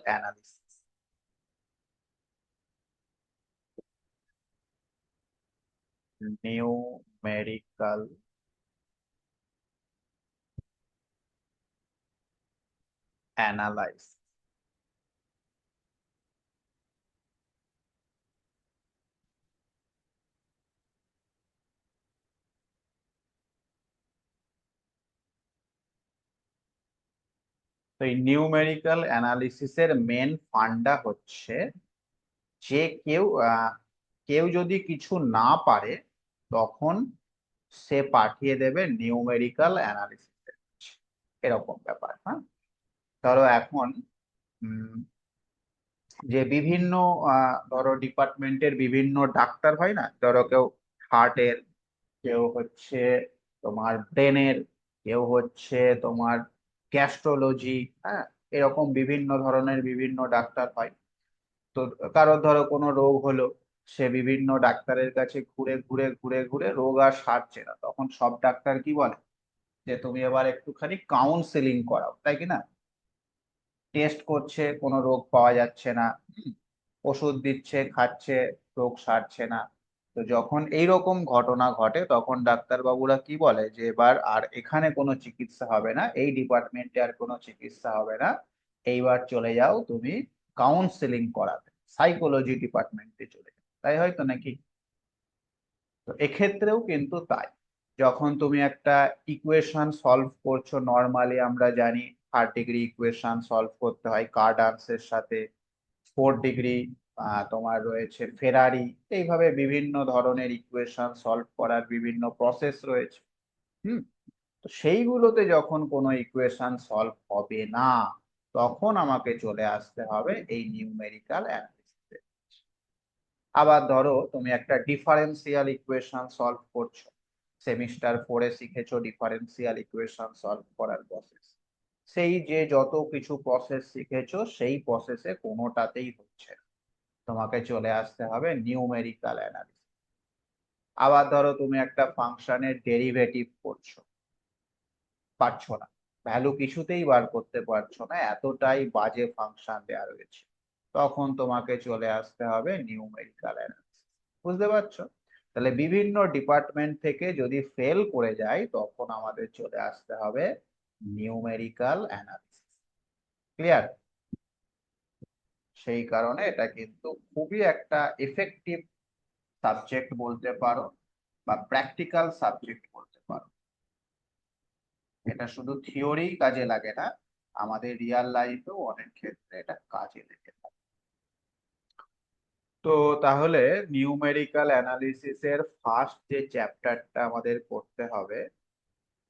Analysis. Numerical analysis. তো এই numerical অ্যানালিসিসের main ফান্ডা হচ্ছে যে কেউ যদি কিছু না পারে তখন সে পাঠিয়ে দেবে নিউমেরিক্যাল অ্যানালিসিস, এরকম ব্যাপার। হ্যাঁ, ধরো এখন উম, যে বিভিন্ন ধরো ডিপার্টমেন্টের বিভিন্ন ডাক্তার হয় না, ধরো কেউ হার্টের, কেউ হচ্ছে তোমার ব্রেনের, কেউ হচ্ছে তোমার গ্যাস্ট্রোলজি, হ্যাঁ, এরকম বিভিন্ন ধরনের বিভিন্ন ডাক্তার হয়। তো কারোর ধরো কোনো রোগ হলো, সে বিভিন্ন ডাক্তারের কাছে ঘুরে ঘুরে ঘুরে ঘুরে রোগ আর সারছে না, তখন সব ডাক্তার কি বলে যে তুমি এবার একটুখানি কাউন্সেলিং করাও, তাই কি না? টেস্ট করছে, কোনো রোগ পাওয়া যাচ্ছে না, ওষুধ দিচ্ছে খাচ্ছে, রোগ সারছে না। তো যখন এই রকম ঘটনা ঘটে তখন ডাক্তারবাবুরা কি বলে যে এবার আর এখানে কোনো চিকিৎসা হবে না, এই ডিপার্টমেন্টে আর কোনো চিকিৎসা হবে না, এইবার চলে যাও তুমি কাউন্সেলিং করাতে, সাইকোলজি ডিপার্টমেন্টে চলে যাও, তাই হয়তো নাকি? তো এক্ষেত্রেও কিন্তু তাই। যখন তুমি একটা ইকুয়েশন সলভ করছো, নর্মালি আমরা জানি 3 ডিগ্রি ইকুয়েশন সলভ করতে হয় কার্ডানসের সাথে, 4 ডিগ্রি তোমার রয়েছে ফেরারি, এইভাবে বিভিন্ন ধরনের ইকুয়েশন সলভ করার বিভিন্ন প্রসেস রয়েছে। হুম, তো সেইগুলোতে যখন কোনো ইকুয়েশন সলভ হবে না, তখন আমাকে চলে আসতে হবে এই নিউমেরিক্যাল অ্যানালিসিসে। আবার ধরো তুমি একটা ডিফারেন্সিয়াল ইকুয়েশন সলভ করছো, সেমিস্টার 4-এ শিখেছো ডিফারেন্সিয়াল ইকুয়েশন সলভ করার প্রসেস, সেই যে যত কিছু প্রসেস শিখেছো সেই প্রসেসে কোনোটাতেই হচ্ছে না, তোমাকে চলে আসতে হবে নিউমেরিক্যাল অ্যানালিসিস। আবার ধরো তুমি একটা ফাংশনের ডেরিভেটিভ করছো, পারছো না, ভ্যালু কিছুতেই বার করতে পারছো না, এতটাই বাজে ফাংশন দেওয়া রয়েছে, তখন তোমাকে চলে আসতে হবে নিউমেরিক্যাল অ্যানালিসিস। বুঝতে পারছো? তাহলে বিভিন্ন ডিপার্টমেন্ট থেকে যদি ফেল করে যায় তখন আমাদের চলে আসতে হবে নিউমেরিক্যাল অ্যানালিসিস। ক্লিয়ার? সেই কারণে এটা কিন্তু খুবই একটা এফেক্টিভ সাবজেক্ট বলতে পারো, বা প্র্যাকটিক্যাল সাবজেক্ট বলতে পারো। এটা শুধু থিওরি কাজে লাগে না, আমাদের রিয়েল লাইফেও অনেক ক্ষেত্রে এটা কাজে লেগে থাকে। তো তাহলে নিউমেরিক্যাল অ্যানালিসিসের ফার্স্ট যে চ্যাপ্টারটা আমাদের করতে হবে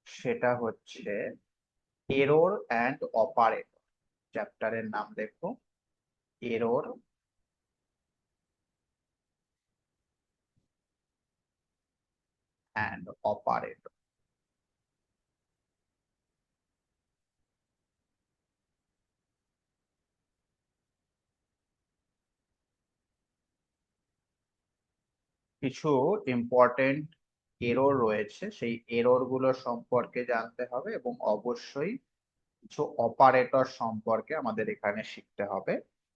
সেটা হচ্ছে এরর অ্যান্ড অপারেটর। চ্যাপ্টারের নাম দেখো, এরর অ্যান্ড অপারেটর। কিছু ইম্পর্টেন্ট এরর রয়েছে, সেই এরর গুলো সম্পর্কে জানতে হবে, এবং অবশ্যই কিছু অপারেটর সম্পর্কে আমাদের এখানে শিখতে হবে।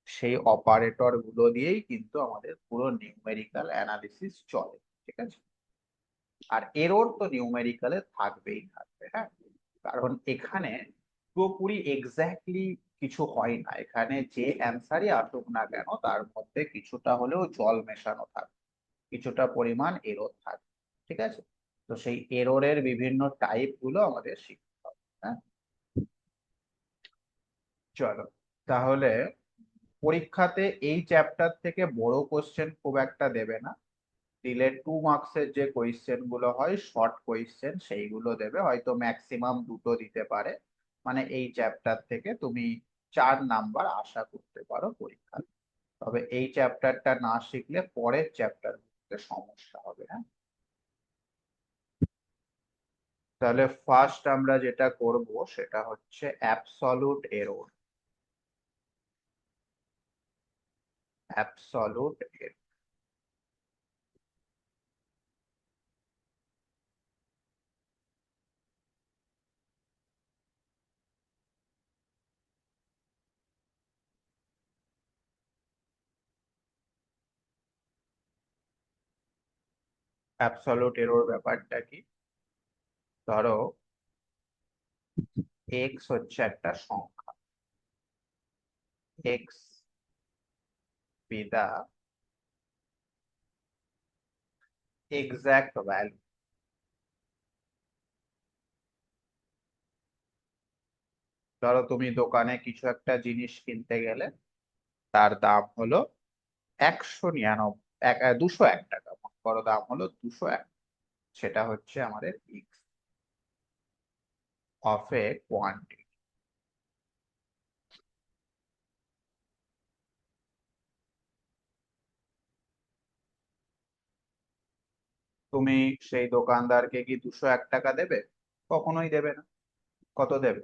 সেই অপারেটর গুলো দিয়েই কিন্তু আমাদের পুরো নিউমেরিক্যাল অ্যানালিসিস চলে। ঠিক আছে? আর এরর তো নিউমেরিক্যালে থাকবেই থাকবে, হ্যাঁ, কারণ এখানে পুরোপুরি এক্স্যাক্টলি কিছু হয় না, এখানে যে অ্যান্সারই আসুক না কেন তার মধ্যে কিছুটা হলেও জল মেশানো থাকে, কিছুটা পরিমাণ এরর থাকে। ঠিক আছে? তো সেই এররের বিভিন্ন টাইপ গুলো আমাদের শিখতে হবে। হ্যাঁ, চলো তাহলে পরীক্ষাতে এই চ্যাপ্টার থেকে বড় কোশ্চেন খুব একটা দেবে না, দিলে 2 মার্কসের যে কোয়েশ্চেন গুলো হয় শর্ট কোয়েশ্চেন সেইগুলো দেবে, হয়তো ম্যাক্সিমাম দুটো দিতে পারে। মানে এই চ্যাপ্টার থেকে তুমি 4 নাম্বার আশা করতে পারো পরীক্ষায়। তবে এই চ্যাপ্টারটা না শিখলে পরের চ্যাপ্টার গুলোতে সমস্যা হবে। হ্যাঁ, তাহলে ফার্স্ট আমরা যেটা করব সেটা হচ্ছে absolute error. Absolute error. Absolute error ব্যাপারটা কি? ধরো এক্স হচ্ছে একটা সংখ্যা, এক্স বি দা এক্সাক্ট ভ্যালু। ধরো তুমি দোকানে কিছু একটা জিনিস কিনতে গেলে, তার দাম হলো 201 টাকা, বড় দাম হলো 201। সেটা হচ্ছে আমাদের এক্স অফ এ কোয়ান্টিটি। তুমি সেই দোকানদারকে কি 201 টাকা দেবে? কখনোই দেবে না। কত দেবে?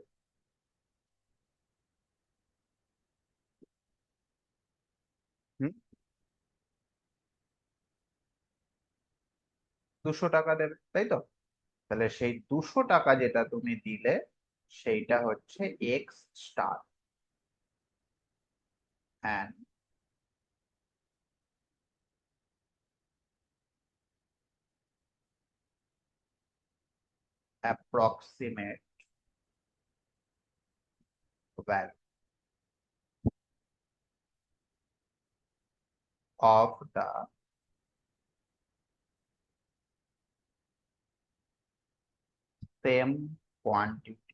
200 টাকা দেবে, তাই তো? তাহলে সেই 200 টাকা যেটা তুমি দিলে, সেইটা হচ্ছে x star. And approximate value of the same quantity.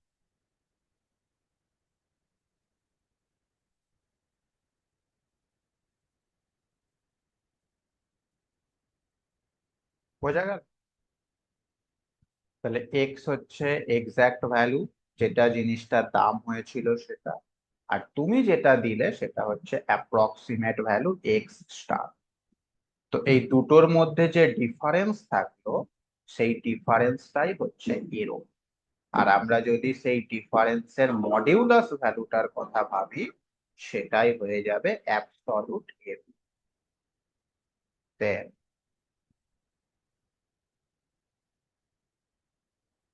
বোঝা গেল? তাহলে এক্স হচ্ছে এক্সাক্ট ভ্যালু, যেটা জিনিসটার দাম হয়েছিল সেটা। আর তুমি যেটা দিলে সেটা হচ্ছে অ্যাপ্রক্সিমেট ভ্যালু এক্স স্টার। তো এই দুটোর মধ্যে যে ডিফারেন্স থাকলো, সেই ডিফারেন্সটাই হচ্ছে এরর। আর আমরা যদি সেই ডিফারেন্সের মডিউলাস ভ্যালুটার কথা ভাবি, সেটাই হয়ে যাবে absolute error. Then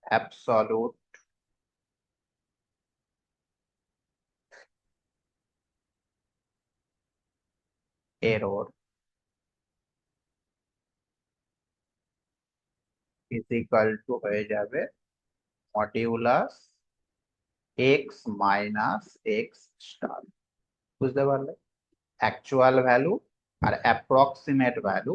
absolute error is equal to হয়ে যাবে modulus x minus x star. বুঝতে পারলে? অ্যাকচুয়াল ভ্যালু আর অ্যাপ্রক্সিমেট ভ্যালু,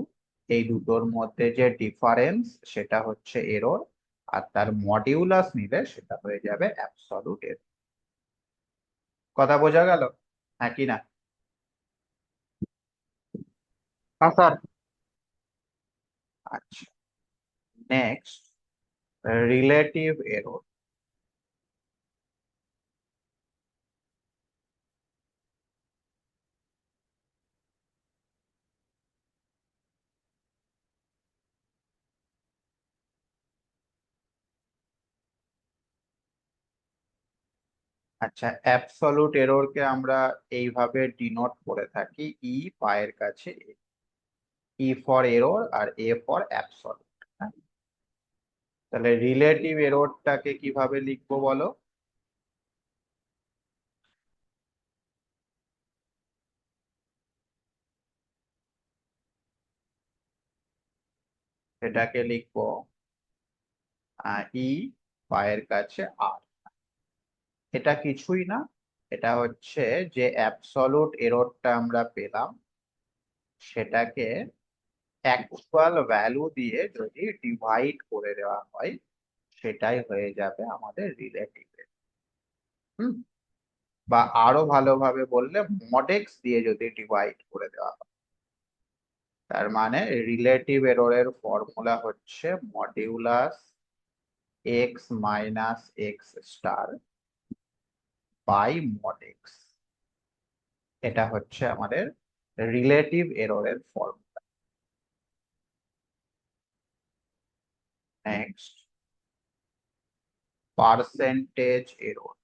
এই দুটোর মধ্যে যে ডিফারেন্স সেটা হচ্ছে এরর। আর তার মডিউলাস নিলে সেটা হয়ে যাবে অ্যাবসলিউট এরর। কথা বোঝা গেল? হ্যাঁ কি না? হ্যাঁ স্যার। আচ্ছা, নেক্সট রিলেটিভ এরর। আচ্ছা, অ্যাবসলিউট এররকে আমরা এইভাবে ডিনোট করে থাকি, ই পায়ের কাছে, ই ফর এরর আর এ ফর অ্যাবসলিউট। তাহলে রিলেটিভ এররটাকে কিভাবে লিখবো বলো? সেটাকে লিখবো ই পায়ের কাছে আর। এটা কিছুই না, এটা হচ্ছে যে অ্যাবসলিউট এররটা আমরা পেলাম, সেটাকে অ্যাকচুয়াল ভ্যালু দিয়ে যদি ডিভাইড করে দেওয়া হয়, সেটাই হয়ে যাবে আমাদের রিলেটিভ। হুম। বা আরো ভালোভাবে বললে, মডেক্স দিয়ে যদি ডিভাইড করে দেওয়া হয়, তার মানে রিলেটিভ এররের ফর্মুলা হচ্ছে modulus x minus x star by mod x. এটা হচ্ছে আমাদের রিলেটিভ এররের formula. Next, percentage error.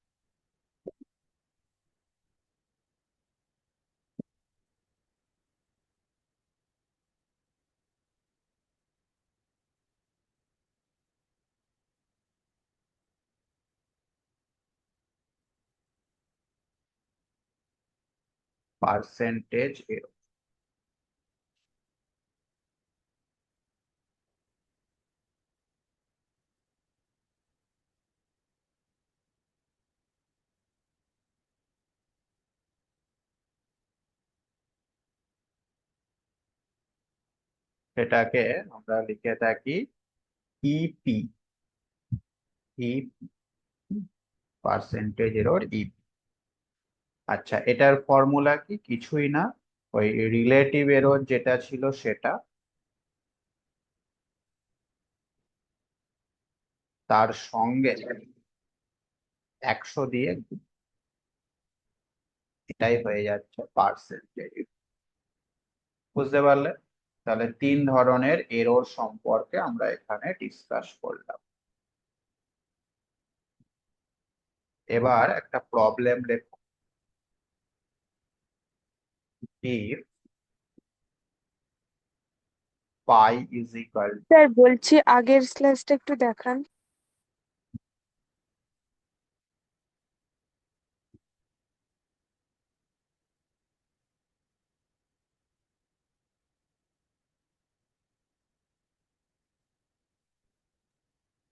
Percentage error সেটাকে আমরা লিখে থাকি ইপি, পার্সেন্টেজ এরর ইপি। আচ্ছা, এটার ফর্মুলা কি? কিছুই না, ওই রিলেটিভ এরর যেটা ছিল সেটা, তার সঙ্গে 100 দিয়ে এটাই হয়ে যাচ্ছে পার্সেন্টেজ। বুঝতে পারলে? তাহলে 3 ধরনের এরর সম্পর্কে আমরা এখানে ডিসকাস করলাম। এবার একটা প্রবলেম লেখো। if pi is equal, sir বলছি আগের স্লাইডটা একটু দেখান।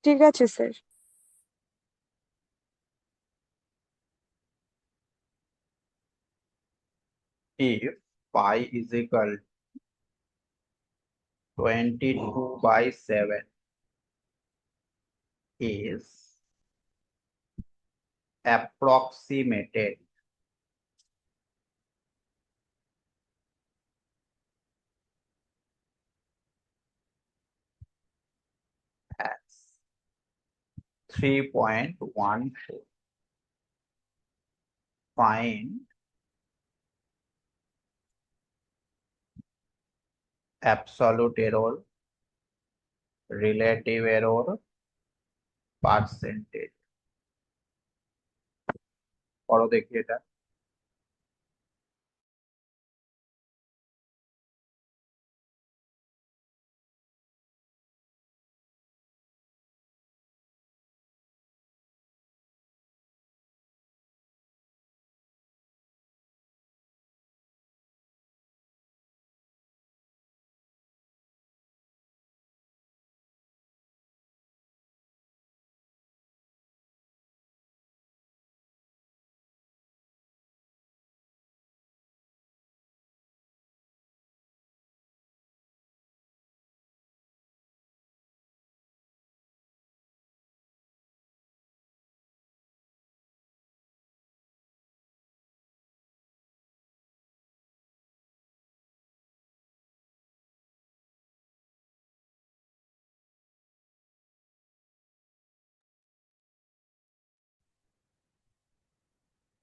ঠিক আছে sir. if pi is equal 22/7 is approximated as 3.14, find absolute error, relative error, percentage। করো দেখি এটা।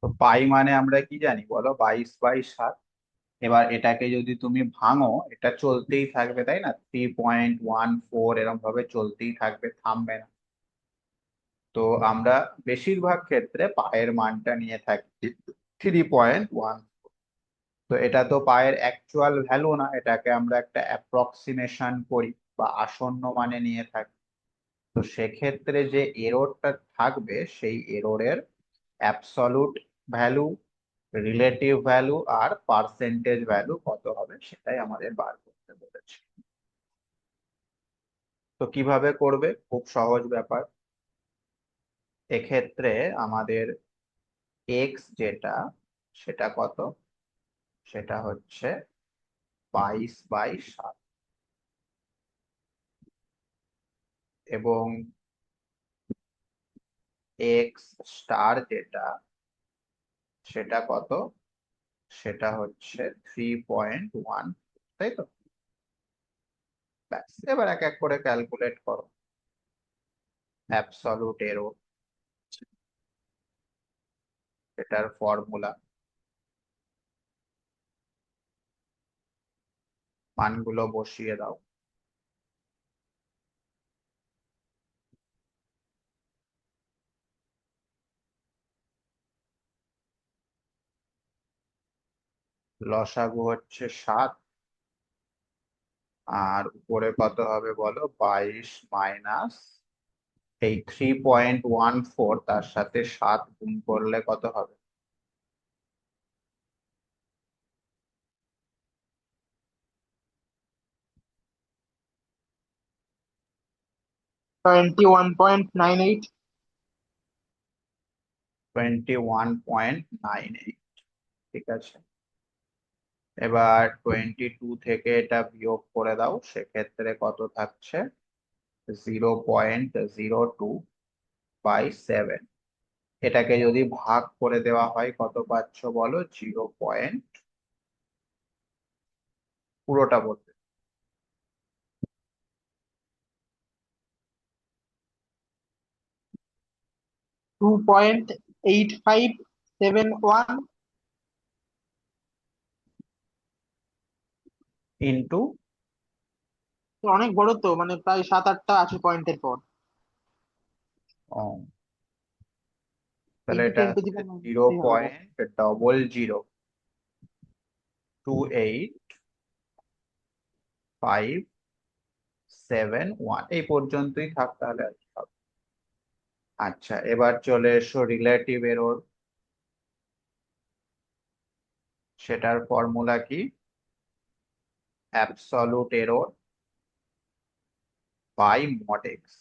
তো পাই মানে আমরা কি জানি বলো? 22/7। এবার এটাকে যদি তুমি ভাঙো, এটা চলতেই থাকবে, তাই না? 3.14 এরকম ভাবে চলতেই থাকবে, থামবে না। তো আমরা বেশিরভাগ ক্ষেত্রে পায়ের মানটা নিয়ে থাকি 3.1। তো এটা তো পায়ের অ্যাকচুয়াল ভ্যালু না, এটাকে আমরা একটা অ্যাপ্রক্সিমেশন করি বা আসন্ন মানে নিয়ে থাকি। তো সেক্ষেত্রে যে এররটা থাকবে, সেই এররের অ্যাবসলিউট ভ্যালু, রিলেটিভ ভ্যালু আর পার্সেন্টেজ ভ্যালু কত হবে সেটাই আমাদের বার করতে বলেছে। তো কিভাবে করবে? খুব সহজ ব্যাপার। এক্ষেত্রে আমাদের এক্স যেটা, সেটা কত? সেটা হচ্ছে 22/7। এবং এক্স স্টার যেটা, সেটা কত? সেটা হচ্ছে 3.1, তাই তো? ব্যাস, এবার এক এক করে ক্যালকুলেট করো। অ্যাবসলিউট এরর, এটার ফর্মুলা, মানগুলো বসিয়ে দাও। লসাগু হচ্ছে 7, আর উপরে কত হবে বলো? 22 মাইনাস এই 3.14, তার সাথে 7 গুণ করলে কত হবে? 21.98। 21.98। ঠিক আছে। এবার 22 থেকে এটা বিয়োগ করে দাও, সেক্ষেত্রে কত থাকছে? 0.02/7। এটাকে যদি ভাগ করে দেওয়া হয় কত পাচ্ছ বলো? 0. পুরোটা বলতে 2.8571 ইন্টু, অনেক বড় তো, মানে প্রায় 7-8টা আছে পয়েন্টের পর। তাহলে ইন্টু এটা 10⁻³ জিরো হবে। পয়েন্ট ডবল জিরো 28,571 এই পর্যন্তই থাক তাহলে আর কি হবে। আচ্ছা, এবার চলে এসো রিলেটিভ এরর। সেটার ফর্মুলা কি? Absolute error by mod x.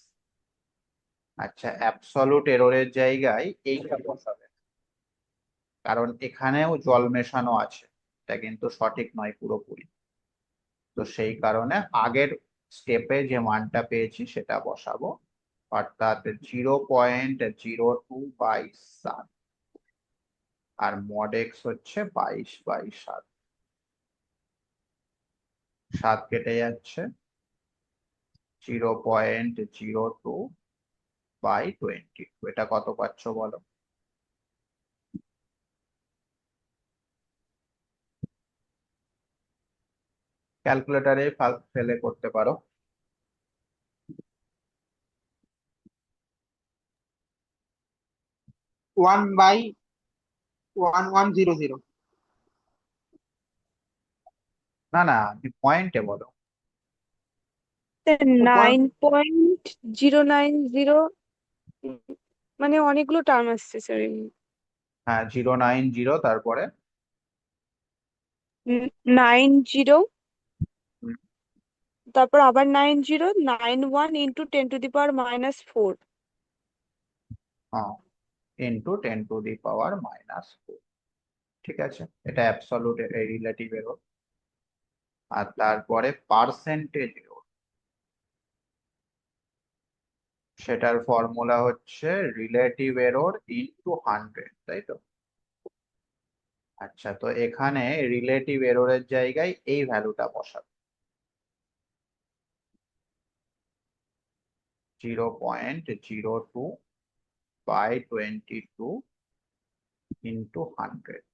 আচ্ছা, অ্যাবসলিউট এররের জায়গায় এইটা বসাবে, কারণ এখানেও জল মেশানো আছে, এটা কিন্তু সঠিক নয় পুরোপুরি। তো সেই কারণে আগের স্টেপে যে মানটা পেয়েছি সেটা বসাবো, অর্থাৎ 0.02/7, আর মড এক্স হচ্ছে 22/7। 7 কেটে যাচ্ছে, 0.02/22। এটা কত পাচ্ছ বলো? ক্যালকুলেটারে ফেলে করতে পারো। 1/1100। না না, তুমি পয়েন্টে বলো। 9.090, মানে অনেকগুলো টার্ম আসছে স্যার। হ্যাঁ, 090, তারপরে 90, হুম, তারপর আবার 9091 × 10⁻⁻4। হ্যাঁ, × 10⁻⁻4। ঠিক আছে, এটা অ্যাবসলিউট রিলেটিভ এরর। আর তারপরে পার্সেন্টেজ এরর, সেটার ফর্মুলা হচ্ছে রিলেটিভ এরর ইনটু 100, তাই তো? আচ্ছা, তো এখানে রিলেটিভ এররের জায়গায় এই ভ্যালুটা বসাবে, 0.02/22 ইন্টু 100।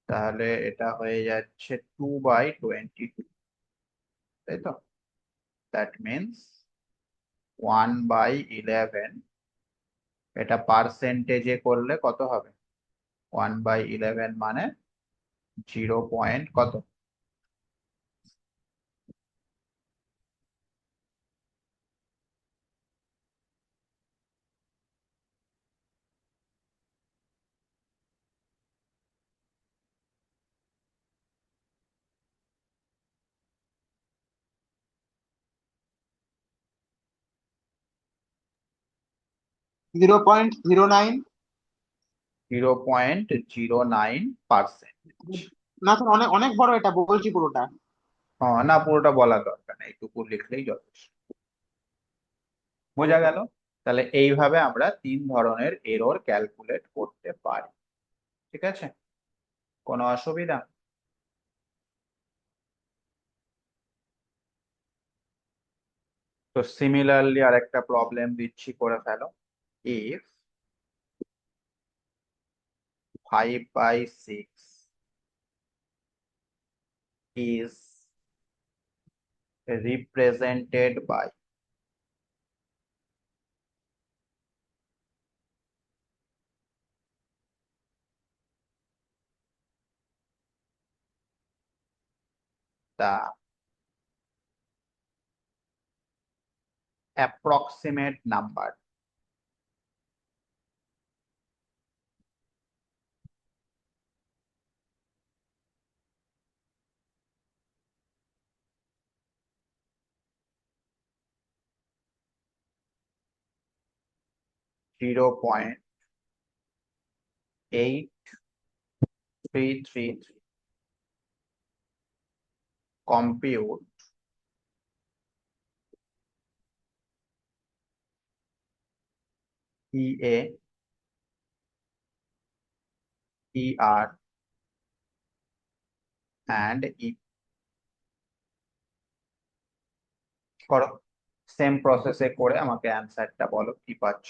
তাহলে এটা হয়ে যাচ্ছে 2/22, তাই তো? That means 1/11। এটা পার্সেন্টেজে করলে কত হবে? 1/11 মানে 0 পয়েন্ট কত? 0.09। 0.09%। না স্যার, অনেক অনেক বড়, এটা বলছি পুরোটা। না, পুরোটা বলা দরকার নেই, এইটুকু লিখলেই যথেষ্ট। বোঝা গেল? তাহলে এইভাবে আমরা 3 ধরনের এরর ক্যালকুলেট করতে পারি। ঠিক আছে, কোনো অসুবিধা? তো সিমিলারলি আরেকটা প্রবলেম দিচ্ছি, করে ফেলো। If 5/6 is represented by the approximate number, 333 compute EA ER and E করো সেম প্রসেসে করে আমাকে অ্যান্সারটা বলো কি পাচ্ছ।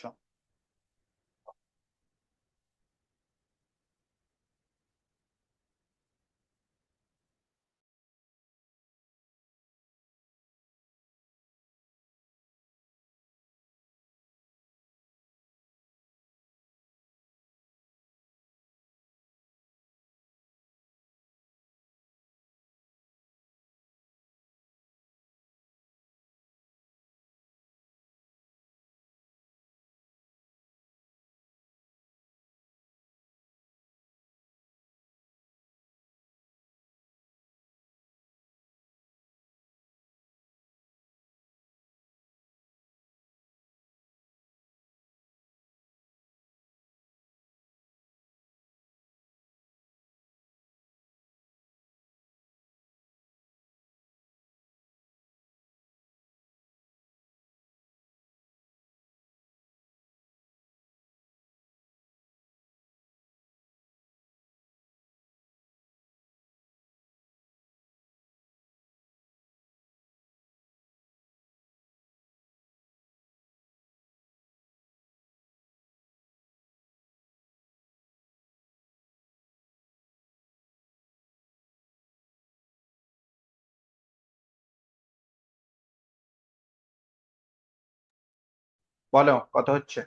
বলো কত হচ্ছে।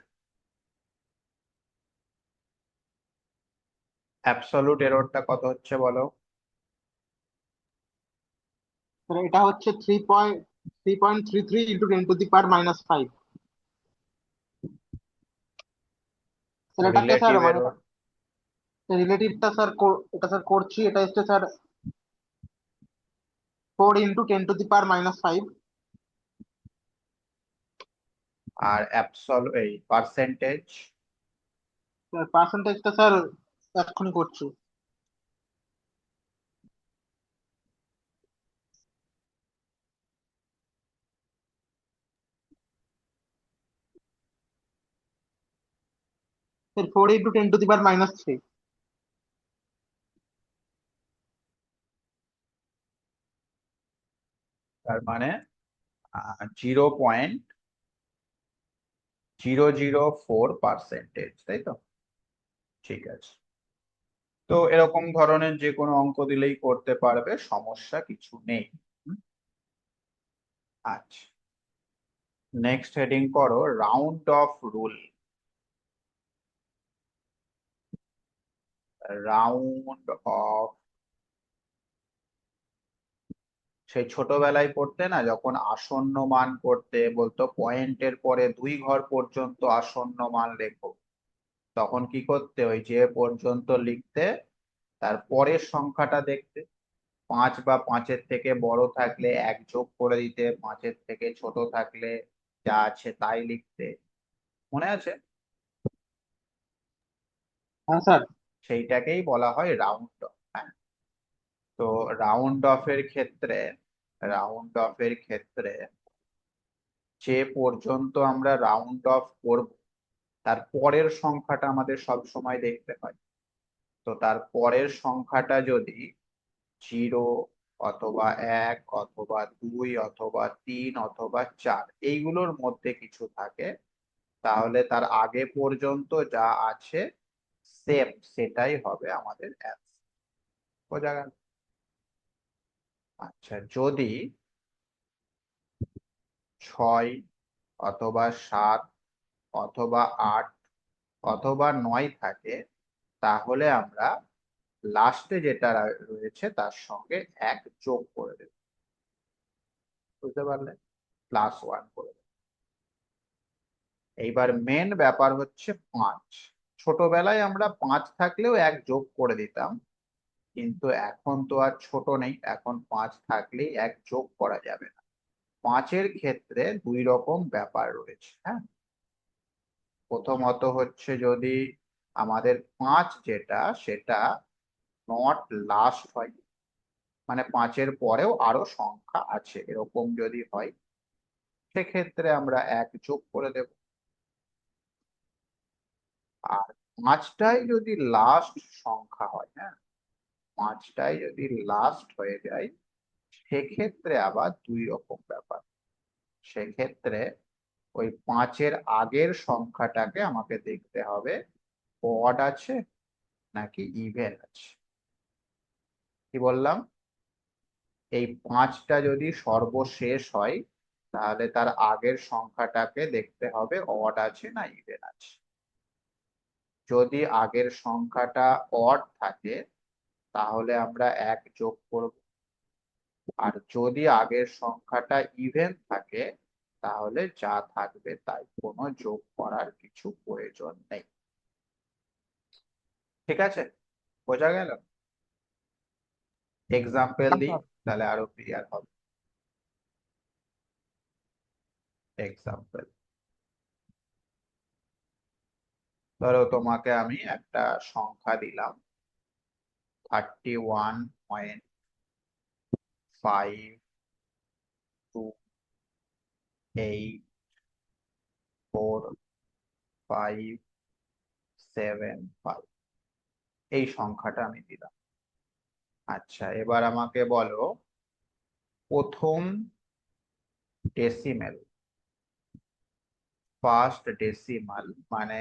অ্যাবসলিউট এররটা কত হচ্ছে বলো। স্যার এটা হচ্ছে 3.33 ইন্টু 10⁻⁻5। স্যার এটাকে স্যার রিলেটিভ মানে এরর রিলেটিভটা স্যার এটা স্যার করছি, এটা হচ্ছে স্যার 4 × 10⁻⁻5। আর এই পার্সেন্টেজ পার্সেন্টেজটা স্যার এক্ষুনি করছি। স্যার 4 × 10⁻³ তার মানে 0.004%, তাই তো? ঠিক আছে, তো এরকম ধরনের যে কোনো অঙ্ক দিলেই করতে পারবে, সমস্যা কিছু নেই। হুম, আচ্ছা, নেক্সট হেডিং করো round of rule. Round of, সেই ছোটবেলায় পড়তে না, যখন আসন্ন মান করতে বলতো পয়েন্টের পরে 2 ঘর পর্যন্ত আসন্ন মান লেখো, তখন কি করতে, ওই যে পর্যন্ত লিখতে, তার পরের সংখ্যাটা দেখতে, 5 বা 5-এর থেকে বড় থাকলে 1 যোগ করে দিতে, 5-এর থেকে ছোট থাকলে যা আছে তাই লিখতে, মনে আছে? হ্যাঁ স্যার। সেইটাকেই বলা হয় রাউন্ড অফ। হ্যাঁ, তো রাউন্ড অফের ক্ষেত্রে যে পর্যন্ত আমরা রাউন্ড অফ করব তার পরের সংখ্যাটা আমাদের সব সময় দেখতে হয়। তো তার পরের সংখ্যাটা যদি 0 অথবা 1 অথবা 2 অথবা 3 অথবা 4 এইগুলোর মধ্যে কিছু থাকে, তাহলে তার আগে পর্যন্ত যা আছে সেম সেটাই হবে আমাদের অ্যান্সার। বোঝা গেল? আচ্ছা, যদি 6 অথবা 7 অথবা 8 অথবা 9 থাকে, তাহলে আমরা লাস্টে যেটা রয়েছে তার সঙ্গে 1 যোগ করে দেব। বুঝতে পারলে? +1 করে দেব। এইবার মেন ব্যাপার হচ্ছে 5। ছোটবেলায় আমরা 5 থাকলেও 1 যোগ করে দিতাম, কিন্তু এখন তো আর ছোট নেই, এখন 5 থাকলেই 1 যোগ করা যাবে না। 5-এর ক্ষেত্রে 2 রকম ব্যাপার রয়েছে। হ্যাঁ, প্রথমত হচ্ছে যদি আমাদের 5 যেটা সেটা নট লাস্ট হয়, মানে 5-এর পরেও আরো সংখ্যা আছে, এরকম যদি হয় সেক্ষেত্রে আমরা 1 যোগ করে দেব। আর 5টাই যদি লাস্ট সংখ্যা হয়, হ্যাঁ, 5টাই যদি লাস্ট হয়ে যায় সেক্ষেত্রে আবার 2 রকম ব্যাপার। সেক্ষেত্রে ওই 5-এর আগের সংখ্যাটাকে আমাকে দেখতে হবে অড আছে নাকি ইভেন আছে। কি বললাম? এই 5টা যদি সর্বশেষ হয় তাহলে তার আগের সংখ্যাটাকে দেখতে হবে অড আছে না ইভেন আছে। যদি আগের সংখ্যাটা অড থাকে তাহলে আমরা 1 যোগ করব, আর যদি আগের সংখ্যাটা ইভেন থাকে তাহলে যা থাকবে তাই, কোনো যোগ করার কিছু প্রয়োজন নেই। ঠিক আছে, বোঝা গেল? এক্সাম্পল দিই তাহলে আরো ক্লিয়ার হবে। এক্সাম্পল, ধরো তোমাকে আমি একটা সংখ্যা দিলাম 31.5284575, এই সংখ্যাটা আমি দিলাম। আচ্ছা, এবার আমাকে বলো প্রথম ডেসিমেল, ফার্স্ট ডেসিমাল, মানে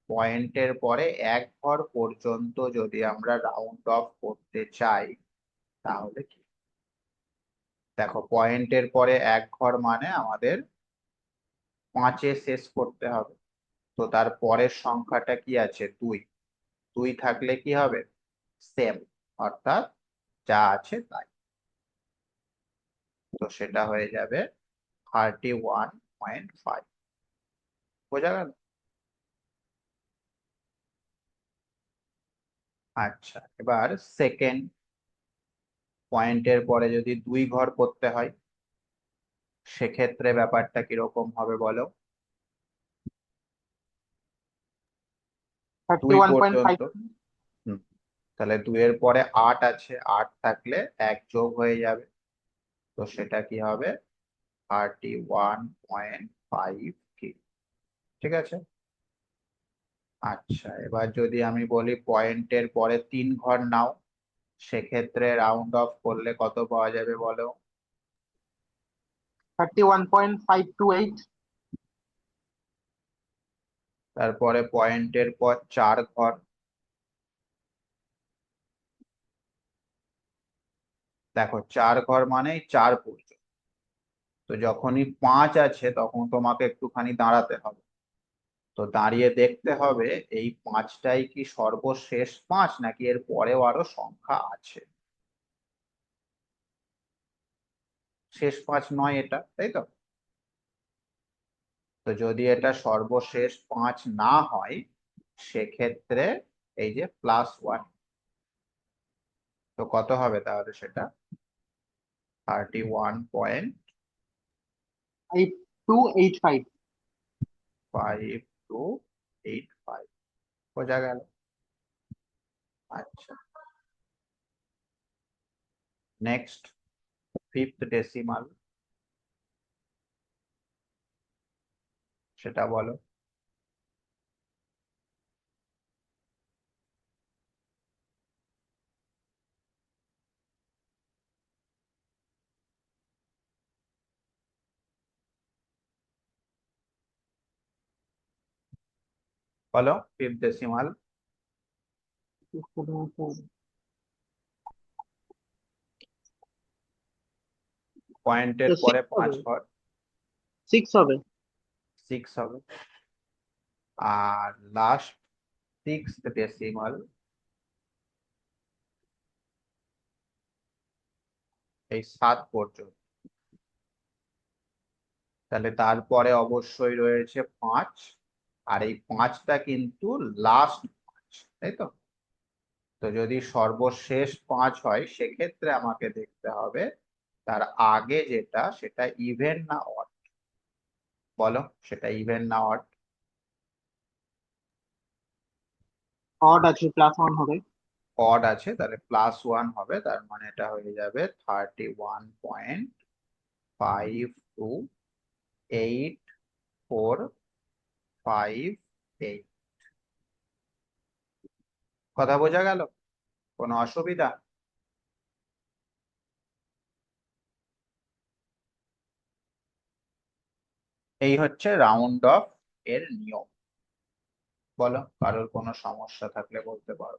পয়েন্টের পরে 1 ঘর পর্যন্ত যদি আমরা রাউন্ড অফ করতে চাই তাহলে কি? দেখো, পয়েন্টের পরে 1 ঘর মানে আমাদের 5-এ শেষ করতে হবে। তো তার পরের সংখ্যাটা কি আছে? 2। 2 থাকলে কি হবে? সেম, অর্থাৎ যা আছে তাই। তো সেটা হয়ে যাবে 31.5। বোঝা গেল? আচ্ছা, এবার সেকেন্ড পয়েন্টের পরে যদি 2 ঘর করতে হয় সেক্ষেত্রে ব্যাপারটা কিরকম হবে বলো? 2 31.5। পর্যন্ত, হুম, তাহলে 2 এর পরে 8 আছে, 8 থাকলে 1 যোগ হয়ে যাবে, তো সেটা কি হবে? 31.5 কি? ঠিক আছে। আচ্ছা, এবার যদি আমি বলি পয়েন্টের পরে 3 ঘর নাও সেক্ষেত্রে রাউন্ড অফ করলে কত পাওয়া যাবে বলো? 31.528। তারপরে পয়েন্টের পর 4 ঘর, দেখো 4 ঘর মানে 4 পর্যন্ত। তো যখনই 5 আছে তখন তোমাকে একটুখানি দাঁড়াতে হবে, তো দাঁড়িয়ে দেখতে হবে এই 5টাই কি সর্বশেষ 5 নাকি এর পরেও আরো সংখ্যা আছে। শেষ 5 নয় এটা, তাই তো? তো যদি এটা সর্বশেষ 5 না হয় সেক্ষেত্রে এই যে +1, তো কত হবে তাহলে সেটা? 5285। 31.5285। বোঝা গেল? আচ্ছা, নেক্সট ফিফথ ডেসিমাল, সেটা বলো। বলো ফিফথ ডেসিমাল। পয়েন্টের পরে 6 5 হবে। ঘর, 6 হবে। 6 হবে। আর লাস্ট সিক্সথ ডেসিমাল, এই 7 পর্যন্ত, তাহলে তারপরে অবশ্যই রয়েছে 5, আর এই 5টা কিন্তু লাস্ট 5, তাই তো? তো যদি সর্বশেষ 5 হয় সেক্ষেত্রে আমাকে দেখতে হবে তার আগে যেটা সেটা ইভেন না অড। বলো সেটা ইভেন না অড? অড আছে, +1 হবে। অড আছে তাহলে +1 হবে, তার মানে এটা হয়ে যাবে 31.5284558। কথা বোঝা গেল? কোনো অসুবিধা? এই হচ্ছে রাউন্ড অফ এর নিয়ম। বলো, কারোর কোনো সমস্যা থাকলে বলতে পারো।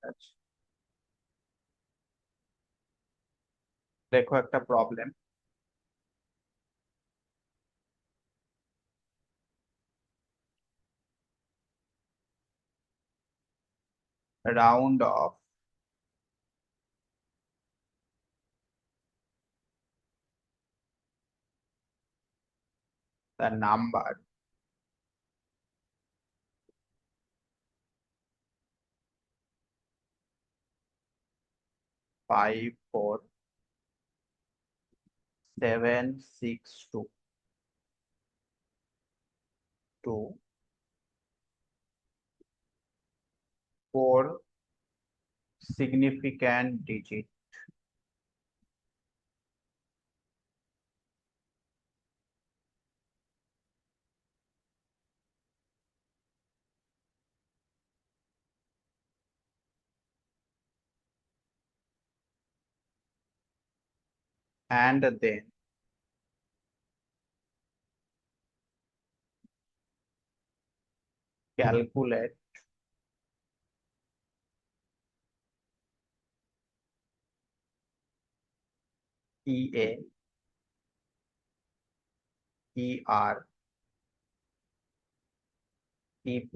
আচ্ছা, দেখো একটা problem. Round of the number five four seven six two to four significant digit and then calculate EA, ER, EP.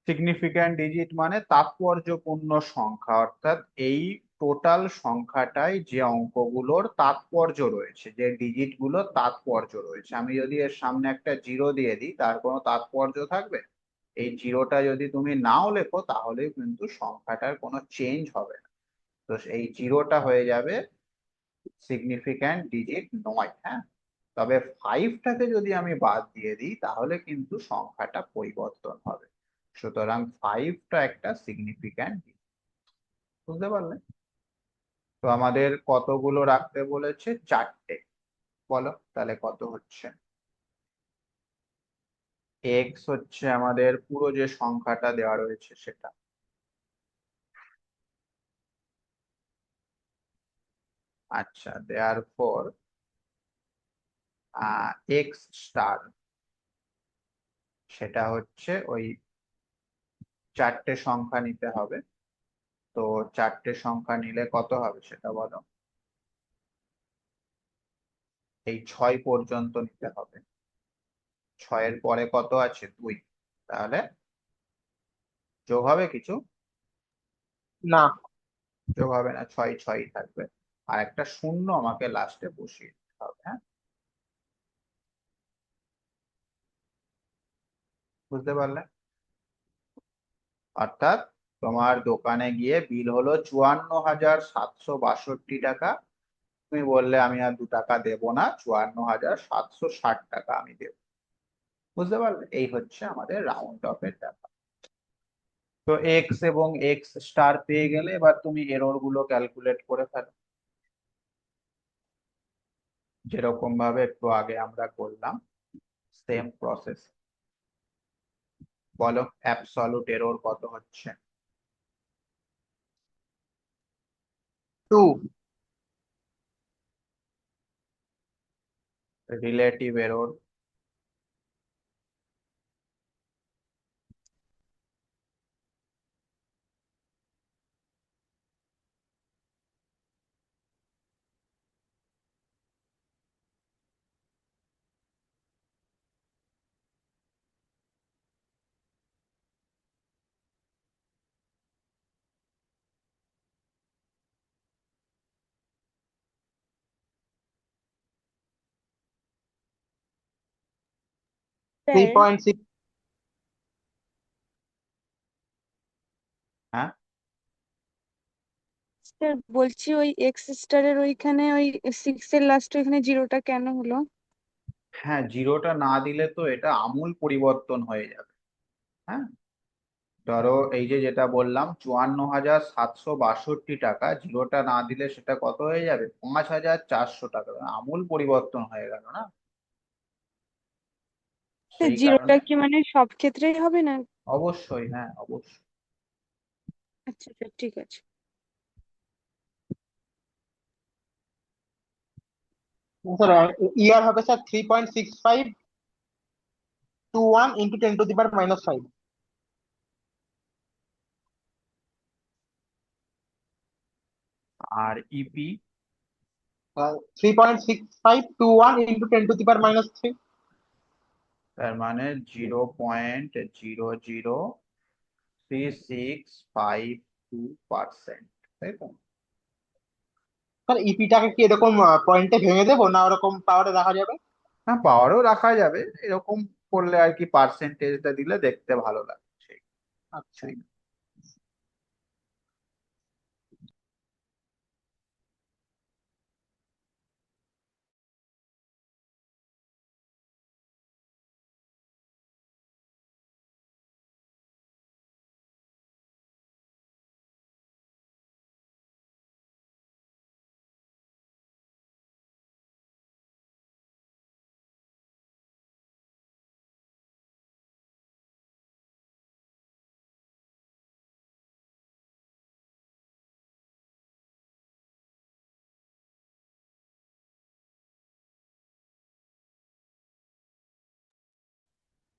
Significant digit মানে তাৎপর্যপূর্ণ সংখ্যা, অর্থাৎ এই টোটাল সংখ্যাটাই যে অঙ্কগুলোর তাৎপর্য রয়েছে, যে ডিজিট গুলোর তাৎপর্য রয়েছে। আমি যদি এর সামনে একটা জিরো দিয়ে দিই, তার কোনো তাৎপর্য থাকবে? এই জিরোটা যদি তুমি নাও লেখো তাহলে কিন্তু সংখ্যাটার কোনো চেঞ্জ হবে না। তো এই জিরোটা হয়ে যাবে সিগনিফিক্যান্ট ডিজিট নয়। হ্যাঁ, তবে ফাইভটাকে যদি আমি বাদ দিয়ে দিই তাহলে কিন্তু সংখ্যাটা পরিবর্তন হবে। সুতরাং ফাইভটা একটা সিগনিফিক্যান্ট ডিজিট। বুঝতে পারলে? তো আমাদের কতগুলো রাখতে বলেছে? চারটে। বলো তাহলে কত হচ্ছে। এক্স হচ্ছে আমাদের পুরো যে সংখ্যাটা দেওয়া রয়েছে সেটা। আচ্ছা, দেয়ার ফর এক্স স্টার, সেটা হচ্ছে ওই চারটে সংখ্যা নিতে হবে। তো চারটে সংখ্যা নিলে কত হবে সেটা বলো। এই 6 পর্যন্ত নিতে হবে। 6-এর পরে কত আছে? 2। তাহলে যোগ হবে কিছু? না। যোগ হবে না, 6 6 থাকবে। আর একটা শূন্য আমাকে লাস্টে বসিয়ে দিতে হবে। হ্যাঁ, বুঝতে পারলে? অর্থাৎ তোমার দোকানে গিয়ে বিল হলো 54,762 টাকা। তুমি বললে আমি আর 2 টাকা দেবো না, 54,760 টাকা আমি দেবো। বুঝতে পারলে? এই হচ্ছে আমাদের রাউন্ড অফ এর ব্যাপার। তো এক্স এবং এক্স স্টার পেয়ে গেলে এবার তুমি এরর গুলো ক্যালকুলেট করে ফেলো, যেরকম ভাবে একটু আগে আমরা করলাম, সেম প্রসেস। বলো অ্যাবসলিউট এরর কত হচ্ছে? 2। Relative error? Three sir point six হ্যাঁ স্যার বলছি ওই এক্স স্টারের ওইখানে ওই 6 এর লাস্টে ওইখানে জিরোটা কেন হলো? হ্যাঁ, জিরোটা না দিলে তো এটা আমূল পরিবর্তন হয়ে যাবে। হ্যাঁ, ধরো এই যে যেটা বললাম 54,762 টাকা, জিরোটা না দিলে সেটা কত হয়ে যাবে? 5,400 টাকা। আমূল পরিবর্তন হয়ে গেল না? সেই জিরোটা কারণে কি মানে সব ক্ষেত্রেই হবে না? অবশ্যই, হ্যাঁ অবশ্যই। আচ্ছা স্যার, ঠিক আছে। স্যার ইয়ার হবে স্যার 3.6521 ইন্টু 10⁻⁻5। আর ইপি? 3.6521 ইন্টু 10⁻⁻3। তার মানে 0.00365 তাই তো? স্যার ইপিটাকে কি এরকম পয়েন্টে ভেঙে দেবো, না ওরকম পাওয়ারে রাখা যাবে? হ্যাঁ, পাওয়ারও রাখা যাবে, এরকম করলে আর কি পার্সেন্টেজটা দিলে দেখতে ভালো লাগে, সেই আচ্ছা। সেই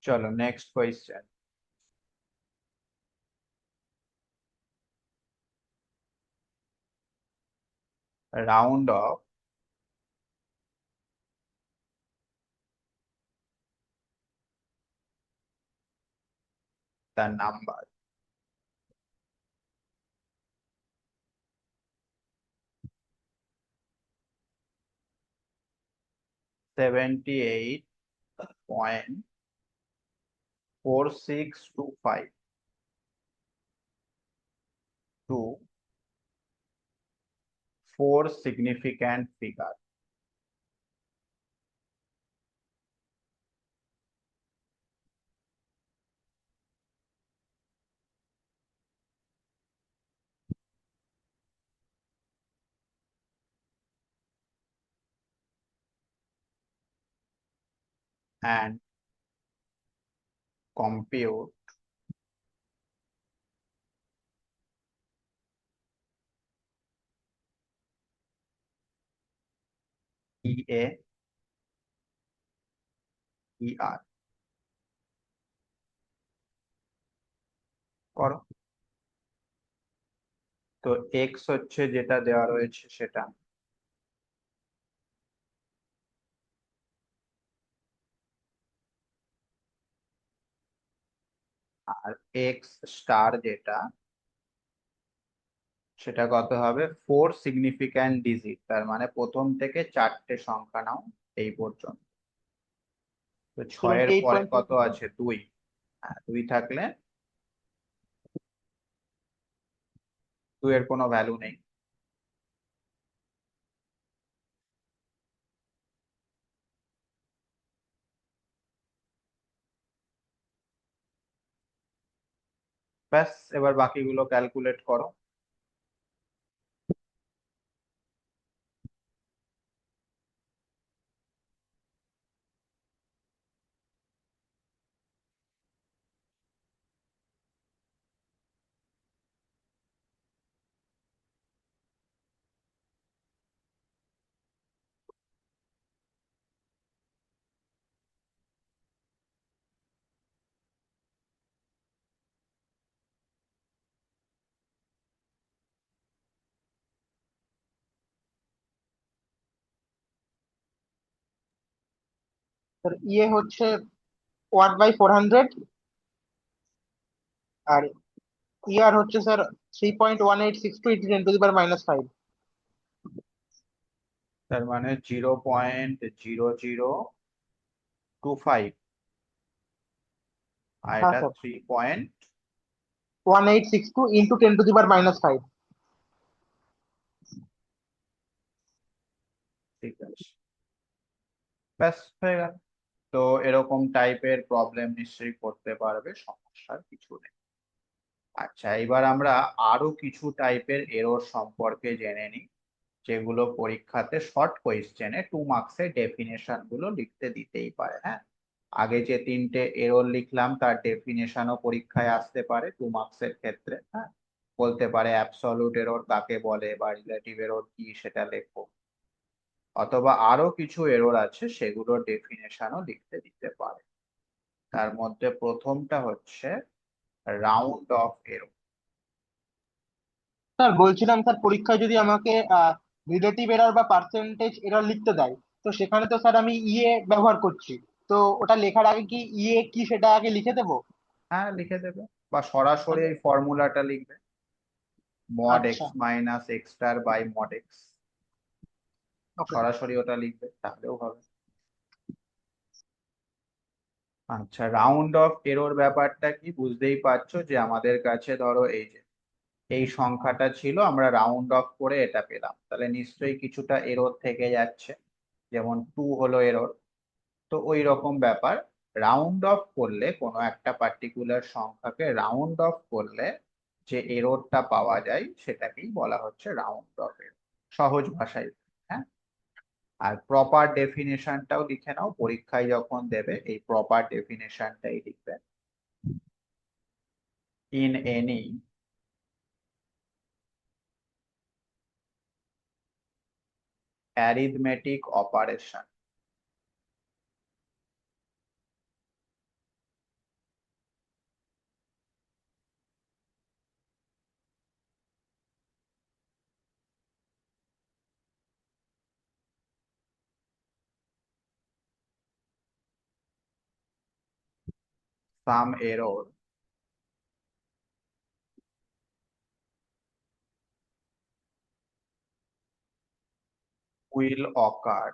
চলো next question. Round of the number 78.4625 to 4 significant figures. And compute EA ER করো। তো এক্স হচ্ছে যেটা দেওয়া রয়েছে সেটা, আর এক্স স্টার যেটা, সেটা কত হবে? 4 সিগনিফিক্যান্ট ডিজিট, তার মানে প্রথম থেকে 4টে সংখ্যা নাও এই পর্যন্ত। তো 6-এর টোয়েন্টি এইট পরে পয়েন্ট কত আছে? 2। হ্যাঁ, 2 থাকলে 2 এর কোনো ভ্যালু নেই। ব্যাস, এবার বাকিগুলো ক্যালকুলেট করো। স্যার ইয়ে হচ্ছে 1/400, আর ইয়ার হচ্ছে স্যার 3.1862 ইন্টু 10⁻⁻5। তার মানে 0.0025 আর হ্যাঁ এটা স্যার, 1862 ইন্টু 10⁻⁻5। ঠিক আছে, ব্যাস হয়ে গেল। তো এরকম টাইপের প্রবলেম নিশ্চয়ই করতে পারবে, সমস্যার কিছু নেই। আচ্ছা, এবার আমরা আরো কিছু টাইপের এরর সম্পর্কে জেনে নিই, যেগুলো পরীক্ষাতে শর্ট কোয়েশ্চেনে 2 মার্কসের ডেফিনেশন গুলো লিখতে দিতেই পারে। হ্যাঁ, আগে যে 3টে এরর লিখলাম তার ডেফিনেশনও পরীক্ষায় আসতে পারে 2 মার্কসের ক্ষেত্রে। হ্যাঁ, বলতে পারে অ্যাবসলিউট এরর কাকে বলে বা রিলেটিভ এরর কি সেটা লেখো, অথবা আরো কিছু এরর আছে সেগুলোর ডেফিনেশনও লিখতে দিতে পারে। তার মধ্যে প্রথমটা হচ্ছে রাউন্ড অফ এরর। স্যার বলছিলাম, স্যার পরীক্ষায় যদি আমাকে রিলেটিভ এরর বা পার্সেন্টেজ এরর লিখতে দেয়, তো সেখানে তো স্যার আমি ইএ ব্যবহার করছি। তো ওটা লেখার আগে কি ইএ কি সেটা আগে লিখে দেবো? হ্যাঁ, লিখে দেবে, বা সরাসরি এই ফর্মুলাটা লিখবে, মড আচ্ছা, x minus x star by mod x, okay. সরাসরি ওটা লিখবে তাহলেও হবে। আচ্ছা, রাউন্ড অফ এরর ব্যাপারটা কি বুঝতেই পারছো, যে আমাদের কাছে ধরো এই যে এই সংখ্যাটা ছিল, আমরা রাউন্ড অফ করে এটা পেলাম, তাহলে নিশ্চয়ই কিছুটা এরর থেকে যাচ্ছে, যেমন 2 হলো এরর। তো ওই রকম ব্যাপার, রাউন্ড অফ করলে কোনো একটা পার্টিকুলার সংখ্যাকে রাউন্ড অফ করলে যে এররটা পাওয়া যায় সেটাকেই বলা হচ্ছে রাউন্ড অফ এরর, সহজ ভাষায়। হ্যাঁ, আর প্রপার ডেফিনেশনটাও লিখে নাও, পরীক্ষায় যখন দেবে এই প্রপার ডেফিনেশনটাই লিখবে। In any arithmetic operation, some error will occur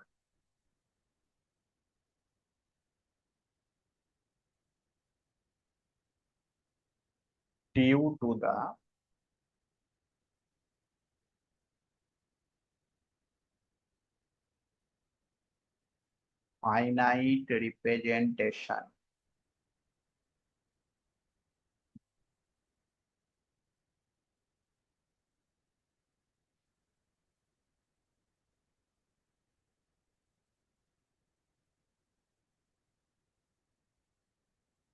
due to the finite representation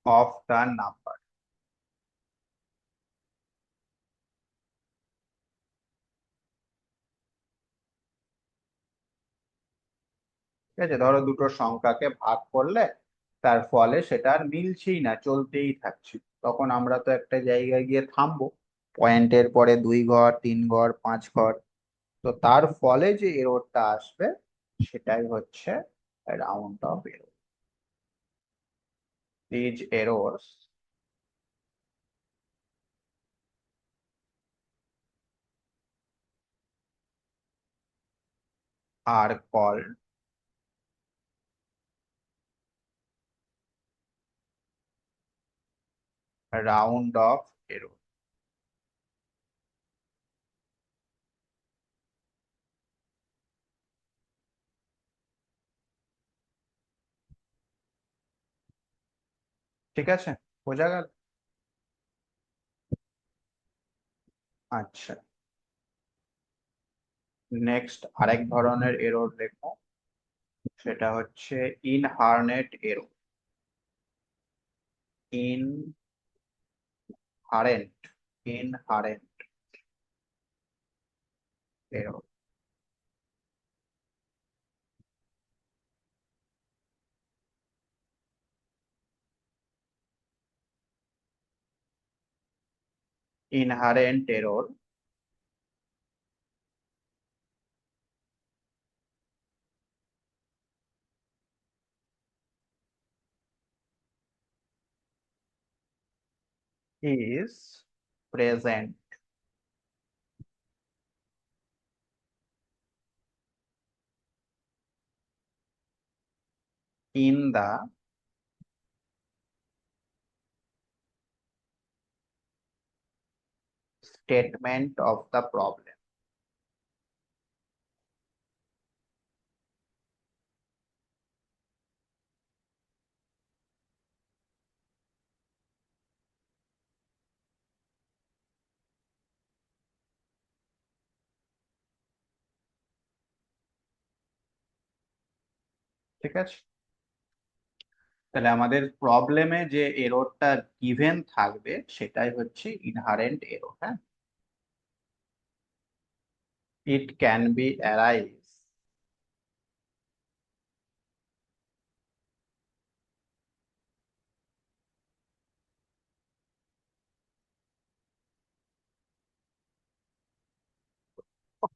of the number। ঠিক আছে, ধরো দুটো সংখ্যাকে ভাগ করলে তার ফলে সেটা আর মিলছেই না, চলতেই থাকছে, তখন আমরা তো একটা জায়গায় গিয়ে থামবো, পয়েন্টের পরে 2 ঘর 3 ঘর 5 ঘর। তো তার ফলে যে এররটা আসবে সেটাই হচ্ছে round of error. These errors are called round off error। ঠিক আছে, বোঝা গেল? আচ্ছা, নেক্সট আরেক ধরনের এরর দেখো, সেটা হচ্ছে inherent error. Inherent inherent error. Inherent error is present in the statement of the problem. ঠিক আছে, তাহলে আমাদের প্রবলেমে যে এররটা গিভেন থাকবে সেটাই হচ্ছে ইনহারেন্ট এরর। হ্যাঁ, it can be arise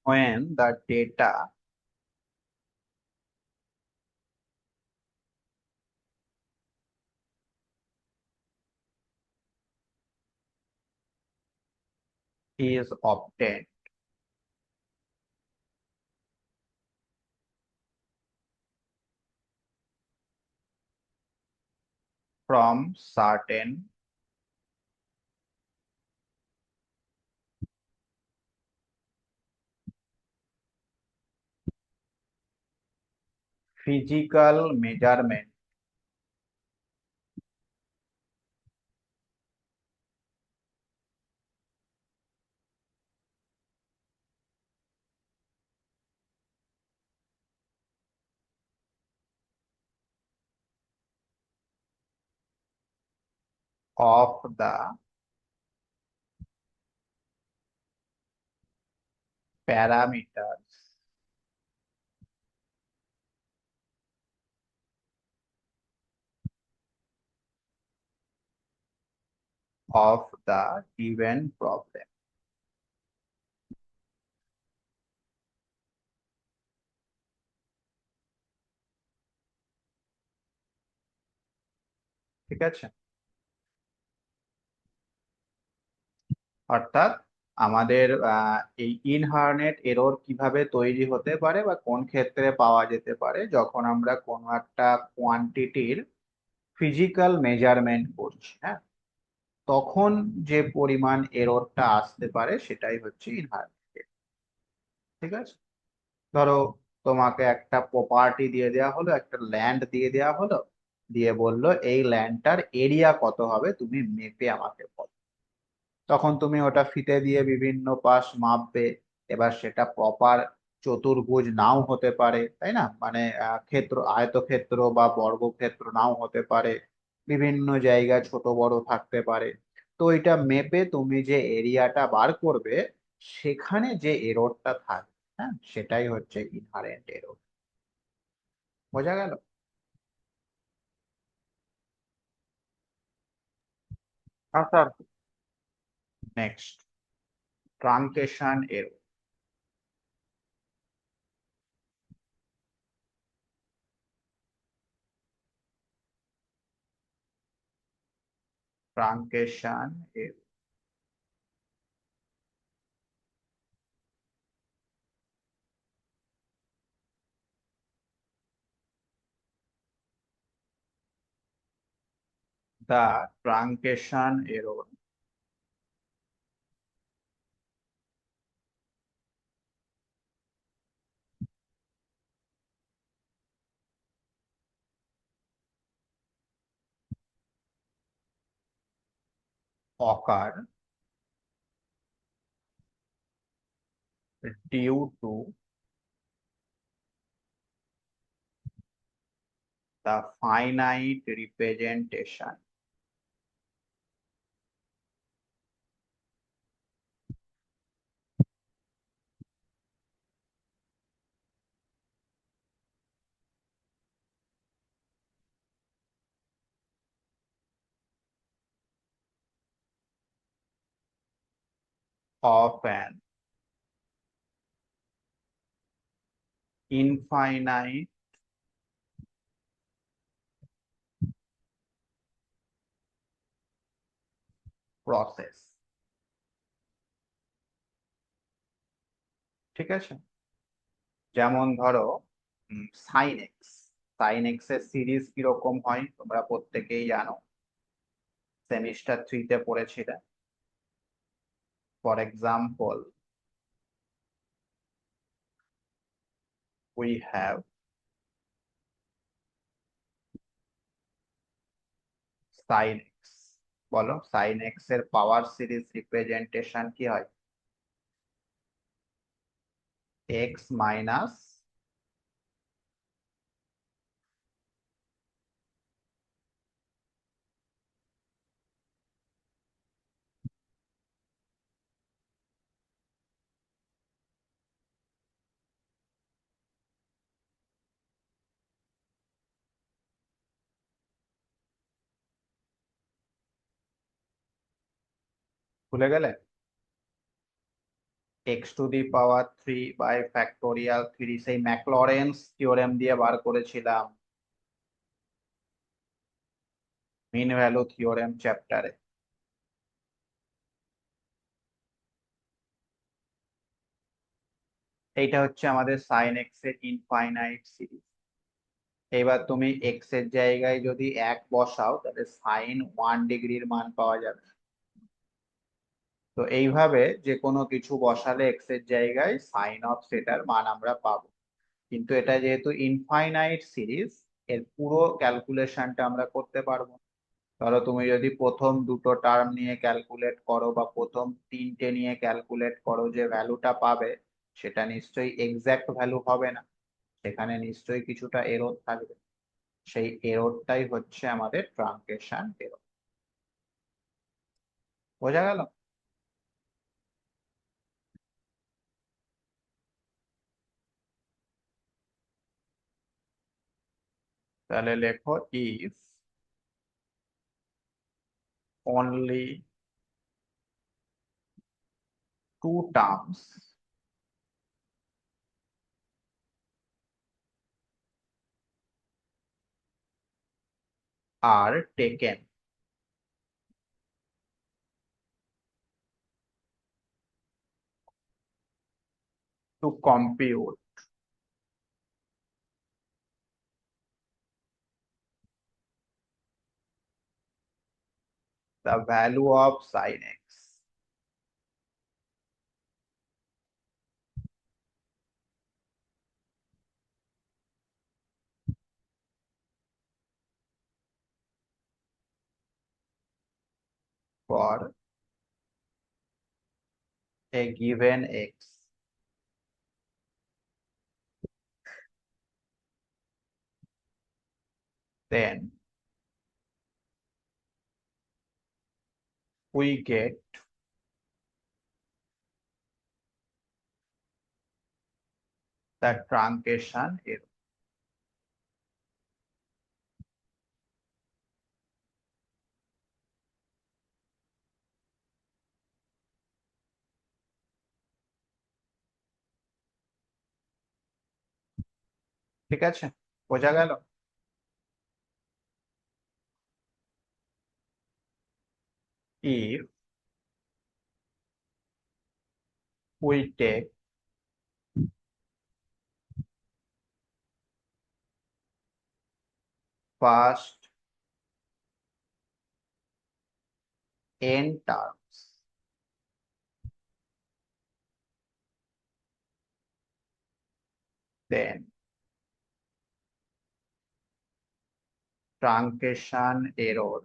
when the data is obtained from certain physical measurement of the parameters of the given problem. ঠিক আছে, অর্থাৎ আমাদের এই ইনহারেন্ট এরর কিভাবে তৈরি হতে পারে বা কোন ক্ষেত্রে পাওয়া যেতে পারে, যখন আমরা কোনো একটা কোয়ান্টিটির ফিজিক্যাল মেজারমেন্ট করছি। হ্যাঁ, তখন যে পরিমাণ এররটা আসতে পারে সেটাই হচ্ছে ইনহারেন্ট। ঠিক আছে, ধরো তোমাকে একটা প্রপার্টি দিয়ে দেওয়া হলো, একটা ল্যান্ড দিয়ে দেওয়া হলো, দিয়ে বললো এই ল্যান্ডটার এরিয়া কত হবে তুমি মেপে আমাকে বলো। তখন তুমি ওটা ফিতে দিয়ে বিভিন্ন পাশ মাপবে। এবার সেটা প্রপার চতুর্ভুজ নাও হতে পারে, তাই না, মানে ক্ষেত্র আয়তক্ষেত্র বা বর্গক্ষেত্র নাও হতে পারে, বিভিন্ন জায়গায় ছোট বড় থাকতে পারে। তো এটা মেপে তুমি যে এরিয়াটা বার করবে সেখানে যে এররটা থাকবে, হ্যাঁ, সেটাই হচ্ছে ইনহারেন্ট এরর। বোঝা গেল? আচ্ছা, next, truncation error. Truncation error, the truncation error occur due to the finite representation of an infinite process। ঠিক আছে, যেমন ধরো সাইন এক্স। সাইন এক্স এর সিরিজ কিরকম হয় তোমরা প্রত্যেকেই জানো, semester 3-তে পড়েছিলে। For example, we have sin x. বলো sin x এর পাওয়ার সিরিজ রিপ্রেজেন্টেশন কি হয়? x মাইনাস ভুলে গেলে x to the power 3 by factorial 3 সেই ম্যাকলরেন্স থিওরেম দিয়ে বার করেছিলাম মিন ভ্যালু থিওরেম চ্যাপ্টারে। এইটা হচ্ছে আমাদের সাইন এক্স এর ইনফাইনাইট সিরিজ। এবার তুমি এক্স এর জায়গায় যদি 1 বসাও তাহলে সাইন 1 ডিগ্রির মান পাওয়া যাবে। তো এইভাবে যে কোনো কিছু বসালে এক্স এর জায়গায় সাইন অফ সেটার মান আমরা পাবো। কিন্তু এটা যেহেতু ইনফাইনাইট সিরিজ, এর পুরো ক্যালকুলেশনটা আমরা করতে পারবো না। ধরো তুমি যদি প্রথম দুটো টার্ম নিয়ে ক্যালকুলেট করো বা প্রথম তিনটে নিয়ে ক্যালকুলেট করো, যে ভ্যালুটা পাবে সেটা নিশ্চয়ই এক্সাক্ট ভ্যালু হবে না, সেখানে নিশ্চয়ই কিছুটা এরর থাকবে। সেই এররটাই হচ্ছে আমাদের ট্রানকেশন এরর। বোঝা গেল? তাহলে লেখো if only two terms are taken to compute the value of sin x, for a given x, then we get the truncation error. ঠিক আছে? বোঝা গেল? If we take first n terms, then truncation error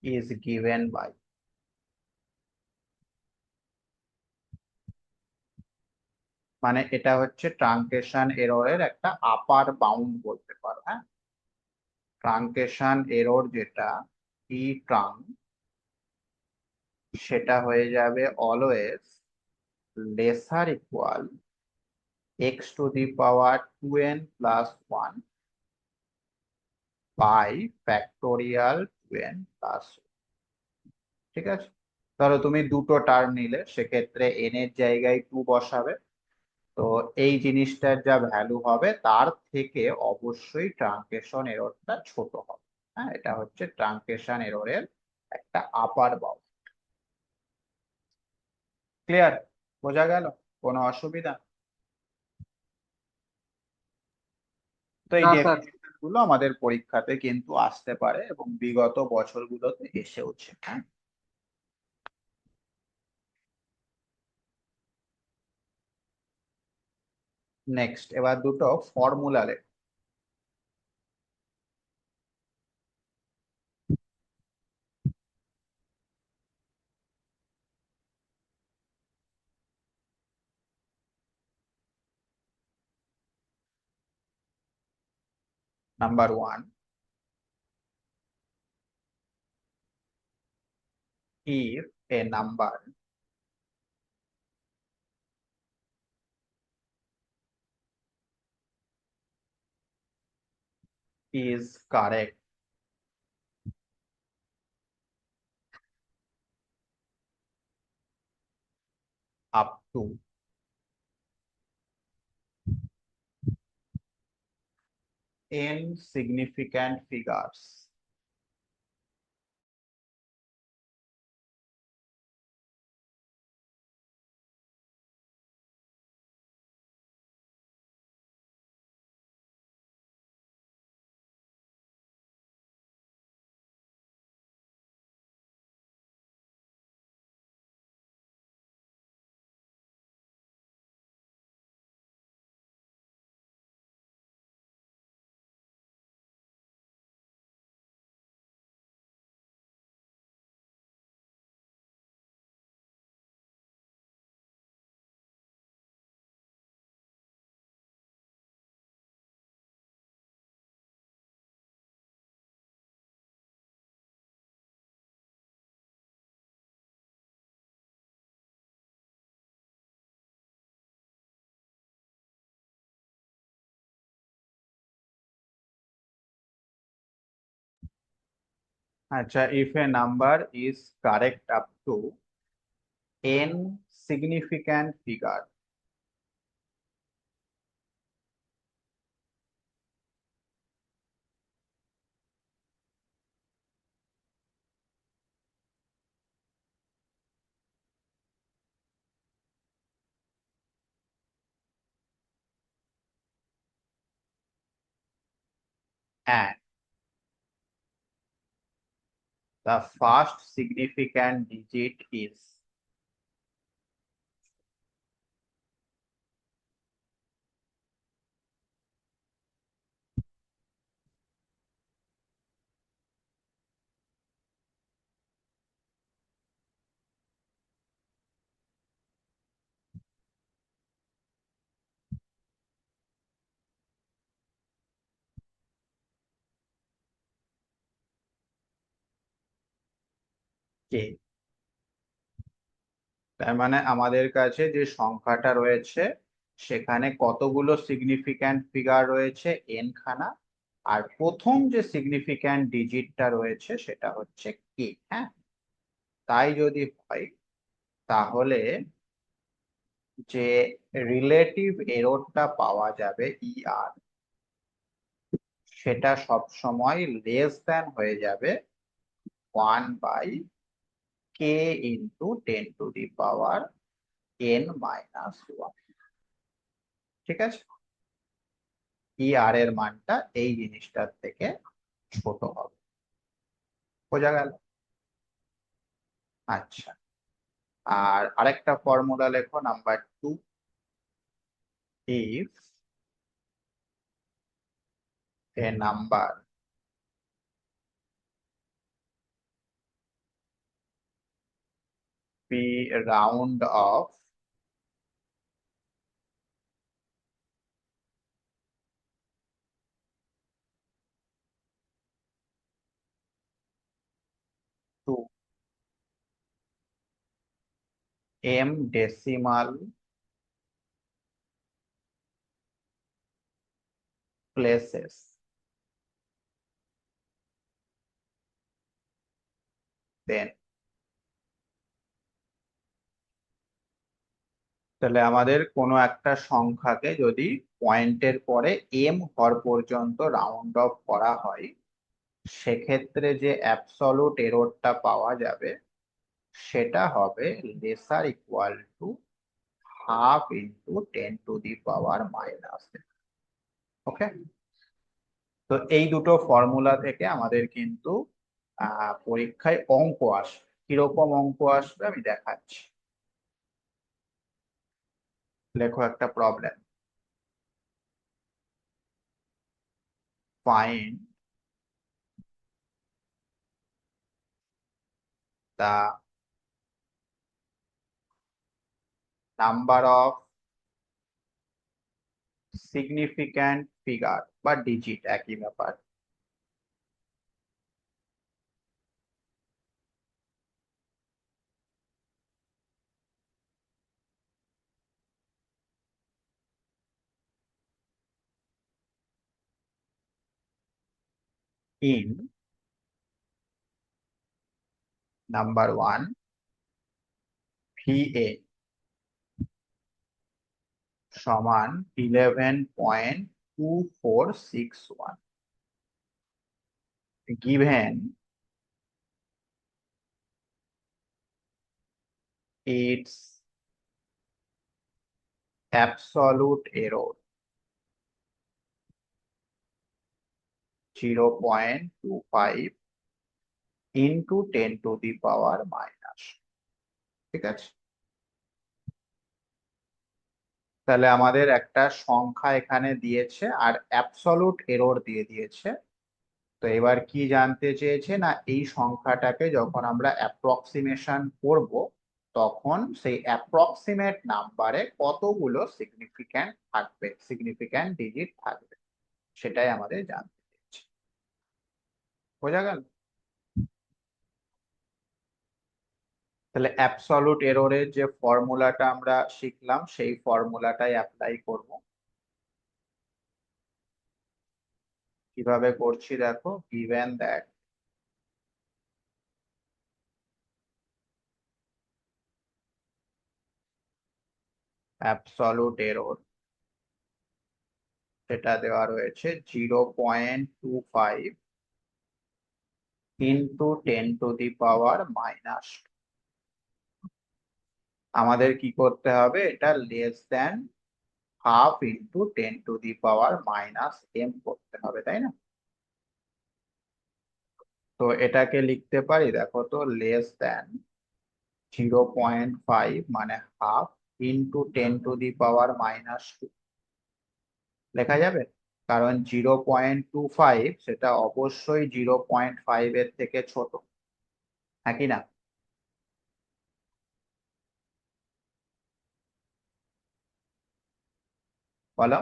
is given by, মানে এটা হচ্ছে ট্রানকেশন এররের একটা আপার bound বলতে পারো। হ্যাঁ, ট্রানকেশন এরর যেটা ই ট্রান, সেটা হয়ে যাবে always lesser equal x to the power 2n plus 1 by factorial 2n plus. ঠিক আছে? ধরো তুমি দুটো টার্ম নিলে, সেক্ষেত্রে n এর জায়গায় 2 বসাবে, তো এই জিনিসটার যা ভ্যালু হবে তার থেকে অবশ্যই ট্রানকেশন এররটা ছোট হবে। হ্যাঁ, এটা হচ্ছে ট্রানকেশন এররের একটা আপার বাউন্ড। ক্লিয়ার? বোঝা গেল? কোনো অসুবিধা? তো এই না স্যার। ডেফিনেশন গুলো আমাদের পরীক্ষাতে কিন্তু আসতে পারে এবং বিগত বছরগুলোতে এসেওছে। হ্যাঁ। নেক্সট এবার দুটো ফর্মুলা লেখ। Number 1, if a number is correct up to n significant figures, আচ্ছা, if a number is correct up to n significant figure, and the first significant digit is k। তার মানে আমাদের কাছে যে সংখ্যাটা রয়েছে সেখানে কতগুলো সিগনিফিক্যান্ট ফিগার রয়েছে, n খানা, আর প্রথম যে সিগনিফিক্যান্ট ডিজিটটা রয়েছে সেটা হচ্ছে কে। হ্যাঁ, তাই যদি হয় তাহলে যে রিলেটিভ এররটা পাওয়া যাবে ER, সেটা সব সময় লেস দ্যান হয়ে যাবে 1/k ইন্টু 10⁻n-1। ঠিক আছে, ER এর মানটা এই জিনিসটার থেকে ছোট হবে। বোঝা গেল? আচ্ছা, আর আরেকটা ফর্মুলা লেখো, number 2, if a number be round off to m decimal places, then তাহলে আমাদের কোনো একটা সংখ্যাকে যদি পয়েন্টের পরে m ঘর পর্যন্ত রাউন্ড অফ করা হয়, সেক্ষেত্রে যে অ্যাবসলিউট এররটা পাওয়া যাবে সেটা হবে laser equal to half into 10⁻⁻। ওকে, তো এই দুটো ফর্মুলা থেকে আমাদের কিন্তু পরীক্ষায় অঙ্ক আসবে। কিরকম অঙ্ক আসবে আমি দেখাচ্ছি। লেখো একটা problem. find the number of significant figure বা ডিজিট একই ব্যাপার in number 1 VA সমান 11.2461 given its absolute error 0.25 into 10 to the power minus ঠিক আছে তাহলে আমাদের একটা সংখ্যা এখানে দিয়েছে আর অ্যাবসলিউট এরর দিয়ে দিয়েছে তো এবার কি জানতে চেয়েছে না এই সংখ্যাটাকে যখন আমরা অ্যাপ্রক্সিমেশন করব তখন সেই অ্যাপ্রক্সিমেট নাম্বারে কতগুলো সিগনিফিক্যান্ট থাকবে সিগনিফিক্যান্ট ডিজিট থাকবে সেটাই আমাদের জানতে চেয়েছে বোঝা গেল তাহলে অ্যাবসলিউট এররের যে ফর্মুলাটা আমরা শিখলাম সেই ফর্মুলাটাই অ্যাপ্লাই করব কিভাবে করছি দেখো given that absolute error সেটা দেওয়া রয়েছে 0.25 into 10 to the power minus আমাদের কি করতে হবে এটা less than half into 10 to the power minus m করতে হবে তাই না তো এটাকে লিখতে পারি দেখো তো লেস দেন 0.5 মানে half into 10 to the power minus 2 লেখা যাবে কারণ 0.25 সেটা অবশ্যই 0.5 এর থেকে ছোট হ্যাঁ কি না বলো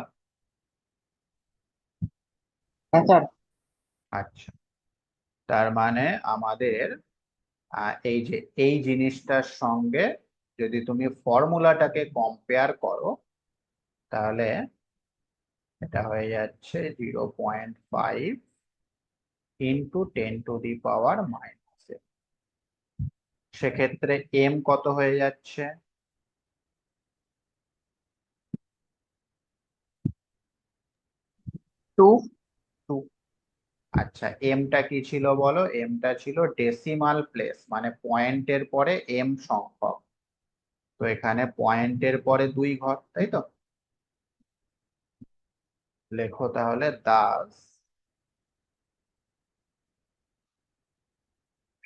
হ্যাঁ স্যার। আচ্ছা তার মানে আমাদের এই যে এই জিনিসটার সঙ্গে যদি তুমি ফর্মুলাটাকে কম্পেয়ার করো তাহলে এটা হয়ে যাচ্ছে 0.5 into 10 two the power minus সেক্ষেত্রে এম কত হয়ে যাচ্ছে 2। 2 আচ্ছা এমটা কি ছিল বলো এমটা ছিল ডেসিমাল প্লেস মানে পয়েন্টের পরে এম সংখ্যক তো এখানে পয়েন্টের পরে 2 ঘর তাই তো লেখো তাহলে Das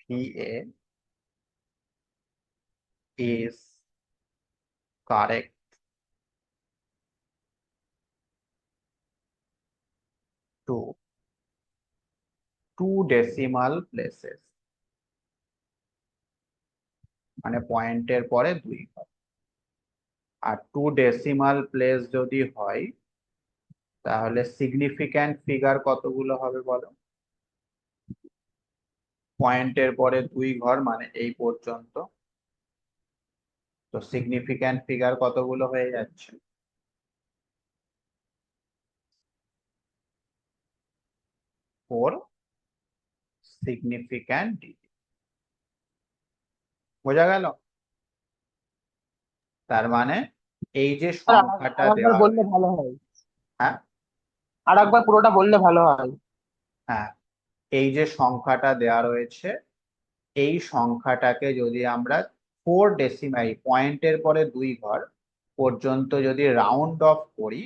VA is correct to 2 decimal places মানে পয়েন্টের পরে 2 ঘর আর 2 ডেসিমাল প্লেস যদি হয় তাহলে সিগনিফিক্যান্ট ফিগার কতগুলো হবে বলো পয়েন্টের পরে 2 ঘর মানে এই পর্যন্ত তো সিগনিফিক্যান্ট ফিগার কতগুলো হয়ে যাচ্ছে 4 সিগনিফিক্যান্ট ডিজিট বোঝা গেল তার মানে এই যে স্যার সংখ্যাটা আরেকবার দেওয়া বললে রয়েছে ভালো হয়। হ্যাঁ আরেকবার পুরোটা বললে ভালো হয়। হ্যাঁ এই যে সংখ্যাটা দেওয়া রয়েছে এই সংখ্যাটাকে যদি আমরা 4 ডেসিমাল পয়েন্টের পরে 2 ঘর পর্যন্ত যদি রাউন্ড অফ করি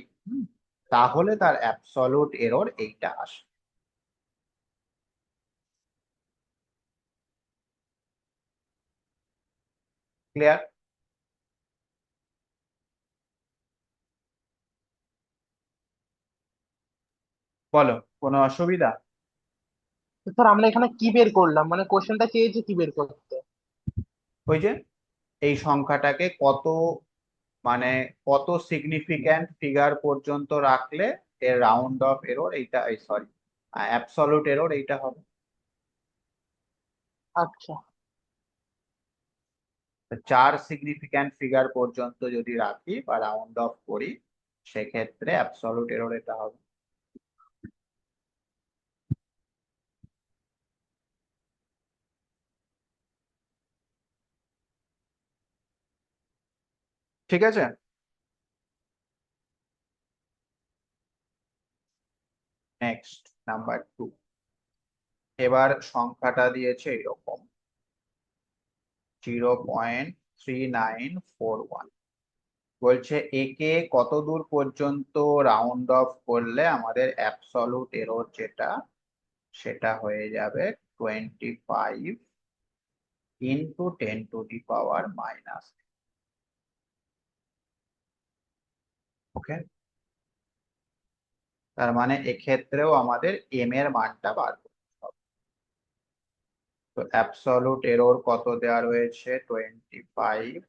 তাহলে তার অ্যাবসলিউট এরর এইটা আসে ক্লিয়ার বলো, কোনো অসুবিধা? তো স্যার আমরা এখানে কি বের করলাম, মানে কোশ্চেনটা চেয়েছে কি বের করতে? ওই যে এই সংখ্যাটাকে কত, মানে কত সিগনিফিক্যান্ট ফিগার পর্যন্ত রাখলে এর রাউন্ড অফ এরর এইটা, সরি, অ্যাবসলিউট এরর এইটা হবে। আচ্ছা। তো 4 সিগনিফিক্যান্ট ফিগার পর্যন্ত যদি রাখি বা রাউন্ড অফ করি, সেক্ষেত্রে অ্যাবসলিউট এরর এটা হবে। ঠিক আছে। Next, number 2। এবার সংখ্যাটা দিয়েছে এরকম 0.3941। বলছে একে কত দূর পর্যন্ত রাউন্ড অফ করলে আমাদের অ্যাবসলিউট এরর যেটা, সেটা হয়ে যাবে 25 ইন্টু 10⁻⁻। ওকে, তার মানে এক্ষেত্রেও আমাদের এম এর মানটা বার করতে হবে। তো অ্যাবসলিউট এরর কত দেওয়া রয়েছে, 25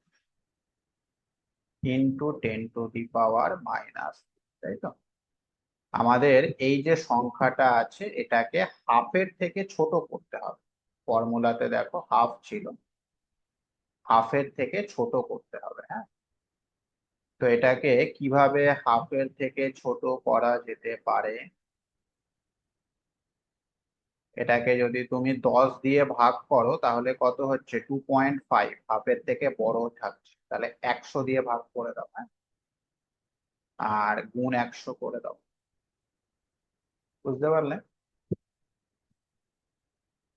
ইন্টু 10⁻⁻, তাই তো? আমাদের এই যে সংখ্যাটা আছে এটাকে হাফের থেকে ছোট করতে হবে। ফর্মুলাতে দেখো হাফ ছিল, হাফের থেকে ছোট করতে হবে। হ্যাঁ, তো এটাকে কিভাবে হাফের থেকে ছোট করা যেতে পারে? এটাকে যদি তুমি 10 দিয়ে ভাগ করো তাহলে কত হচ্ছে, 2.5, হাফের থেকে বড় থাকছে, তাহলে 100 দিয়ে ভাগ করে দাও। হ্যাঁ, আর গুণ 100 করে দাও। বুঝতে পারলে?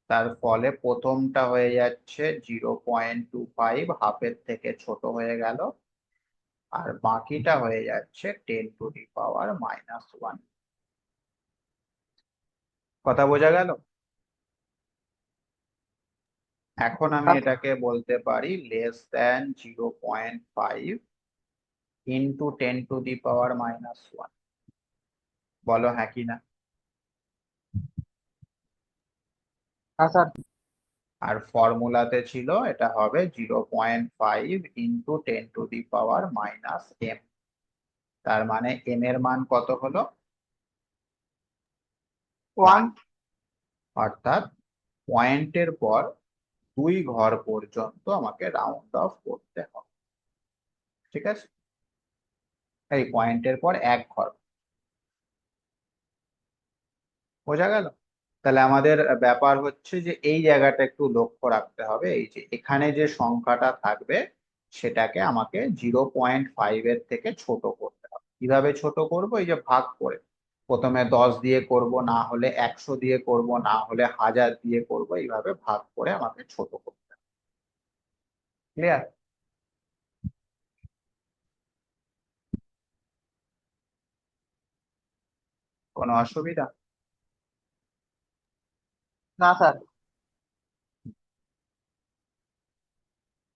তার ফলে প্রথমটা হয়ে যাচ্ছে 0.25, হাফের থেকে ছোট হয়ে গেল, আর বাকিটা হয়ে যাচ্ছে 10⁻⁻1। কথা বোঝা গেল? এখন আমি এটাকে বলতে পারি << 0.5 ইন্টু 10⁻⁻1। বলো হ্যাঁ কি না? হ্যাঁ স্যার। আর ফর্মুলাতে ছিল এটা হবে 0.5 ইন্টু 10⁻⁻m। তার মানে m এর মান কত হলো, 1। 1। অর্থাৎ পয়েন্টের পর 2 ঘর পর্যন্ত আমাকে রাউন্ড অফ করতে হবে। ঠিক আছে, এই পয়েন্টের পর 1 ঘর। বোঝা গেল? তাহলে আমাদের ব্যাপার হচ্ছে যে এই জায়গাটা একটু লক্ষ্য রাখতে হবে, এই যে এখানে যে সংখ্যাটা থাকবে সেটাকে আমাকে 0.5 এর থেকে ছোট করতে হবে। কিভাবে ছোট করব? এই যে ভাগ করে, প্রথমে 10 দিয়ে করব, না হলে 100 দিয়ে করব, না হলে 1000 দিয়ে করব, এইভাবে ভাগ করে আমাকে ছোট করতে হবে। ক্লিয়ার? কোনো অসুবিধা? না স্যার।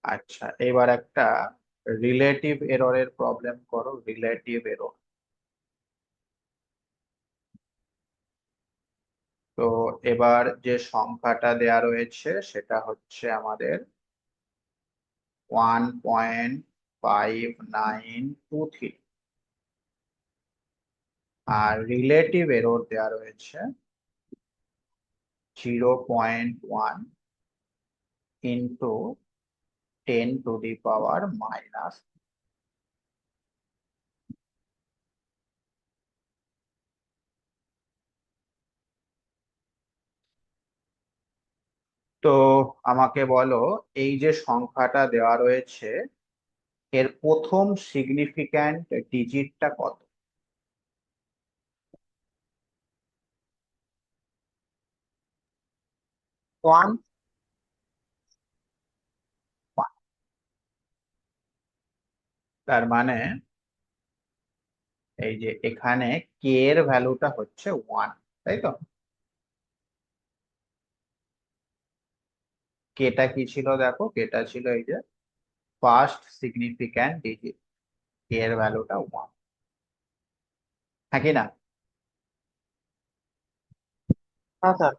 আচ্ছা, এবার একটা রিলেটিভ এররের প্রবলেম করো, রিলেটিভ এরর। তো এবার যে সংখ্যাটা দেয়া রয়েছে সেটা হচ্ছে আমাদের 1.5923, আর রিলেটিভ এরর দেয়া রয়েছে 0.1 ইন্টু 10⁻⁻। তো আমাকে বলো, এই যে সংখ্যাটা দেওয়া রয়েছে এর প্রথম সিগনিফিক্যান্ট ডিজিটটা কত? 1। তার মানে এই যে এখানে কে এর ভ্যালুটা হচ্ছে 1, তাই তো? কেটা কি ছিল দেখো, কেটা ছিল এই যে ফার্স্ট সিগনিফিক্যান্ট ডিজিট, কে এর ভ্যালুটা 1, হ্যাঁ কি না? হ্যাঁ স্যার।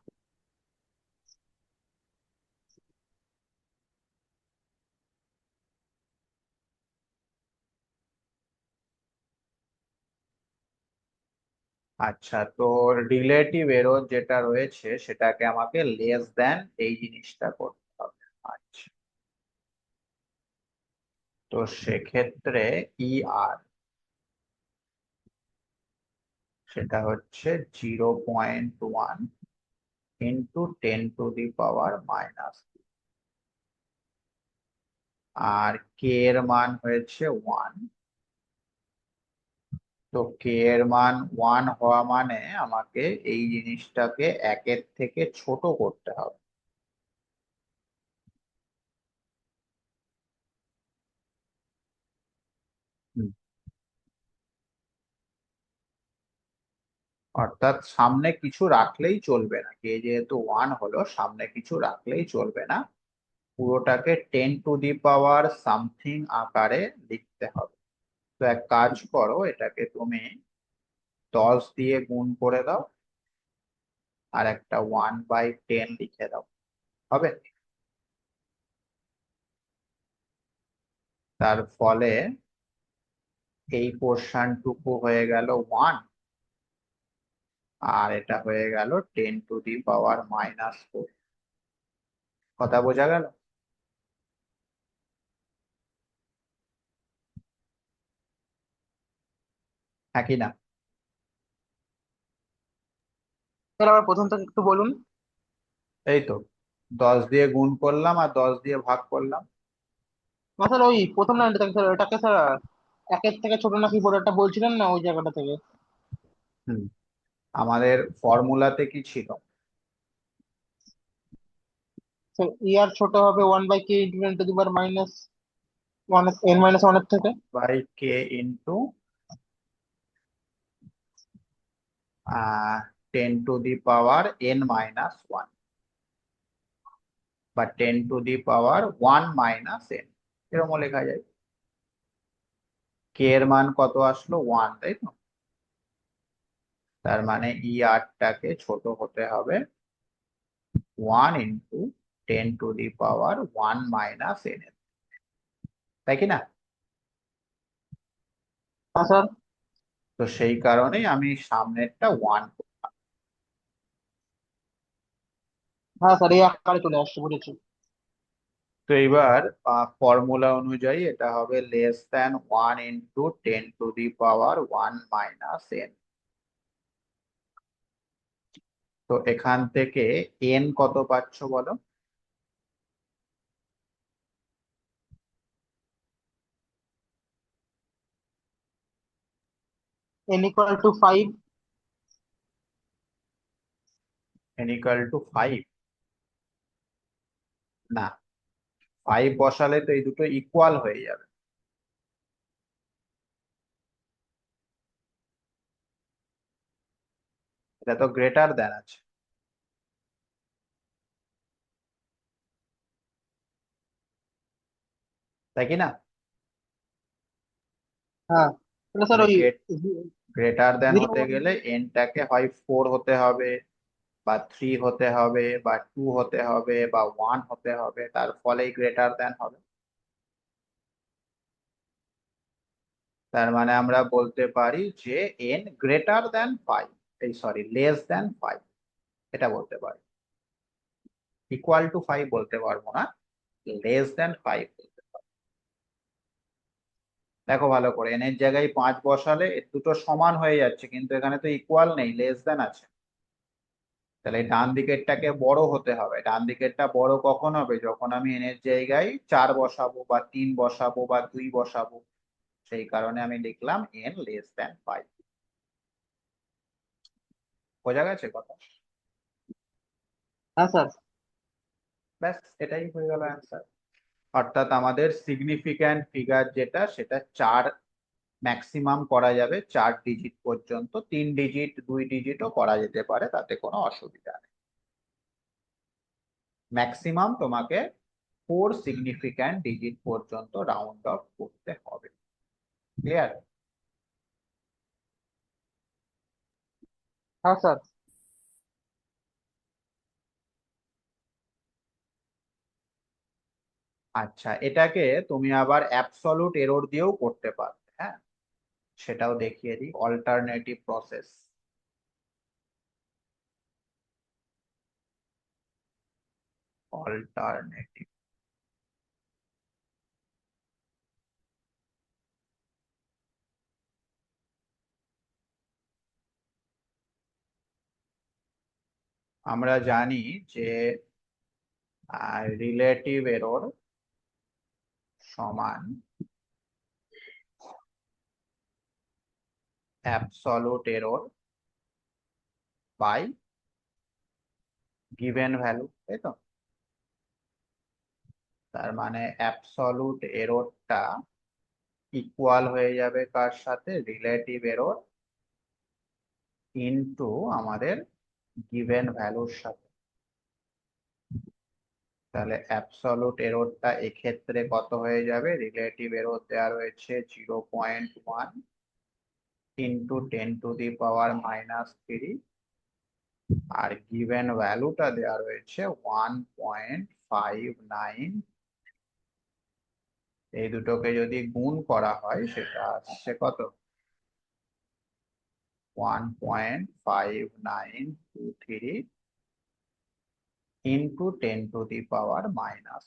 আচ্ছা, তো রিলেটিভ এরর যেটা রয়েছে সেটাকে আমাকে লেস দেন এই জিনিসটা করতে হবে। আচ্ছা, তো সেক্ষেত্রে ই আর সেটা হচ্ছে 0.1 ইন্টু 10⁻⁻, আর কে এর মান হয়েছে 1। তো কে এর মান 1 হওয়া মানে আমাকে এই জিনিসটাকে 1-এর থেকে ছোট করতে হবে। হুম। অর্থাৎ সামনে কিছু রাখলেই চলবে না, কে যেহেতু 1 হলো সামনে কিছু রাখলেই চলবে না, পুরোটাকে 10⁻⁻ সামথিং আকারে লিখতে হবে। তো এক কাজ করো, এটাকে তুমি 10 দিয়ে গুণ করে দাও আর একটা 1/10 লিখে দাও, হবে? তার ফলে এই পোর্শনটুকু হয়ে গেল 1, আর এটা হয়ে গেল 10⁻⁻4। কথা বোঝা গেল? হ্যাঁ কি না? স্যার আবার প্রথম থেকে একটু বলুন। এই তো 10 দিয়ে গুণ করলাম আর 10 দিয়ে ভাগ করলাম। না স্যার, ওই প্রথম লাইনটা থেকে স্যার, ওটাকে স্যার একের থেকে ছোট নাকি বড় একটা বলছিলেন না, ওই জায়গাটা থেকে। হুম, আমাদের ফর্মুলাতে কি ছিল? স্যার ই আর ছোট হবে 1/k ইন্টু 10⁻⁻1 n-1 এর থেকে। বাই কে ইন্টু 10⁻n-1, বা 10⁻1 - n, এরকম লেখা যায়। কে এর মান কত আসলো? 1, তাই তো? তার মানে ই আরটাকে ছোট হতে হবে 1 ইন্টু 10⁻1 - n, তাই কি না? হ্যাঁ স্যার। তো সেই কারণেই আমি সামনেরটা 1। হ্যাঁ স্যার, এই আকারে চলে আসছে, বুঝেছি। তো এইবার ফর্মুলা অনুযায়ী এটা হবে লেস দ্যান 1 ইন্টু 10⁻1 - n। তো এখান থেকে n কত পাচ্ছ বলো? n = 5। n = 5? না, 5 বসালে তো এই দুটো ইকুয়াল হয়ে যাবে। এটা তো গ্রেটার দেন আছে, তাই কি না? হ্যাঁ তাহলে স্যার তাহলে ওই গ্রেটার দেন জিরো হতে গেলে এনটাকে হয় 4 হতে হবে, বা 3 হতে হবে, বা 2 হতে হবে, বা 1 হতে হবে, তার ফলেই গ্রেটার দেন হবে। তার মানে আমরা বলতে পারি যে n গ্রেটার দেন 5, এই সরি লেস দেন 5, এটা বলতে পারি। ইকুয়াল টু 5 বলতে পারবো না, লেস দেন 5 বলতে পারবো। দেখো ভালো করে, n এর জায়গায় 5 বসালে এর দুটো সমান হয়ে যাচ্ছে, কিন্তু এখানে তো ইকুয়াল নেই, লেস দেন আছে। তাহলে ডান দিকেরটাকে বড় হতে হবে। ডান দিকেরটা বড় কখন হবে? যখন আমি n এর জায়গায় 4 বসাবো, বা 3 বসাবো, বা 2 বসাবো। সেই কারণে আমি লিখলাম n লেস দেন 5। বোঝা গেছে কথা? হ্যাঁ স্যার। ব্যাস, এটাই হয়ে গেল অ্যান্সার। অর্থাৎ আমাদের সিগনিফিক্যান্ট ফিগার যেটা, সেটা 4 ম্যাক্সিমাম করা যাবে, 4 ডিজিট পর্যন্ত, 3 ডিজিট 2 ডিজিটও করা যেতে পারে, তাতে কোনো অসুবিধা নেই। ম্যাক্সিমাম তোমাকে 4 সিগনিফিক্যান্ট ডিজিট পর্যন্ত রাউন্ড অফ করতে হবে। ক্লিয়ার? হ্যাঁ স্যার। আচ্ছা, এটাকে তুমি আবার অ্যাবসলিউট এরর দিয়েও করতে পারবে। হ্যাঁ, সেটাও দেখিয়ে দিই। অল্টারনেটিভ প্রসেস, অল্টারনেটিভ আমরা জানি যে রিলেটিভ এরর সমান absolute error by given value, তাই তো? তার মানে অ্যাবসলিউট এররটা ইকুয়াল হয়ে যাবে কার সাথে? রিলেটিভ এরর ইনটু আমাদের গিভেন ভ্যালুর সাথে। তাহলে অ্যাবসলিউট এররটা এক্ষেত্রে কত হয়ে যাবে? রিলেটিভ এরর দেওয়া রয়েছে 0.1 ইন্টু 10⁻³ আর গিভেন ভ্যালুটা দেওয়া রয়েছে 1.59। এই দুটোকে যদি গুণ করা হয় সেটা আসছে কত? 1.5923 ইন্টু 10⁻⁻⁴।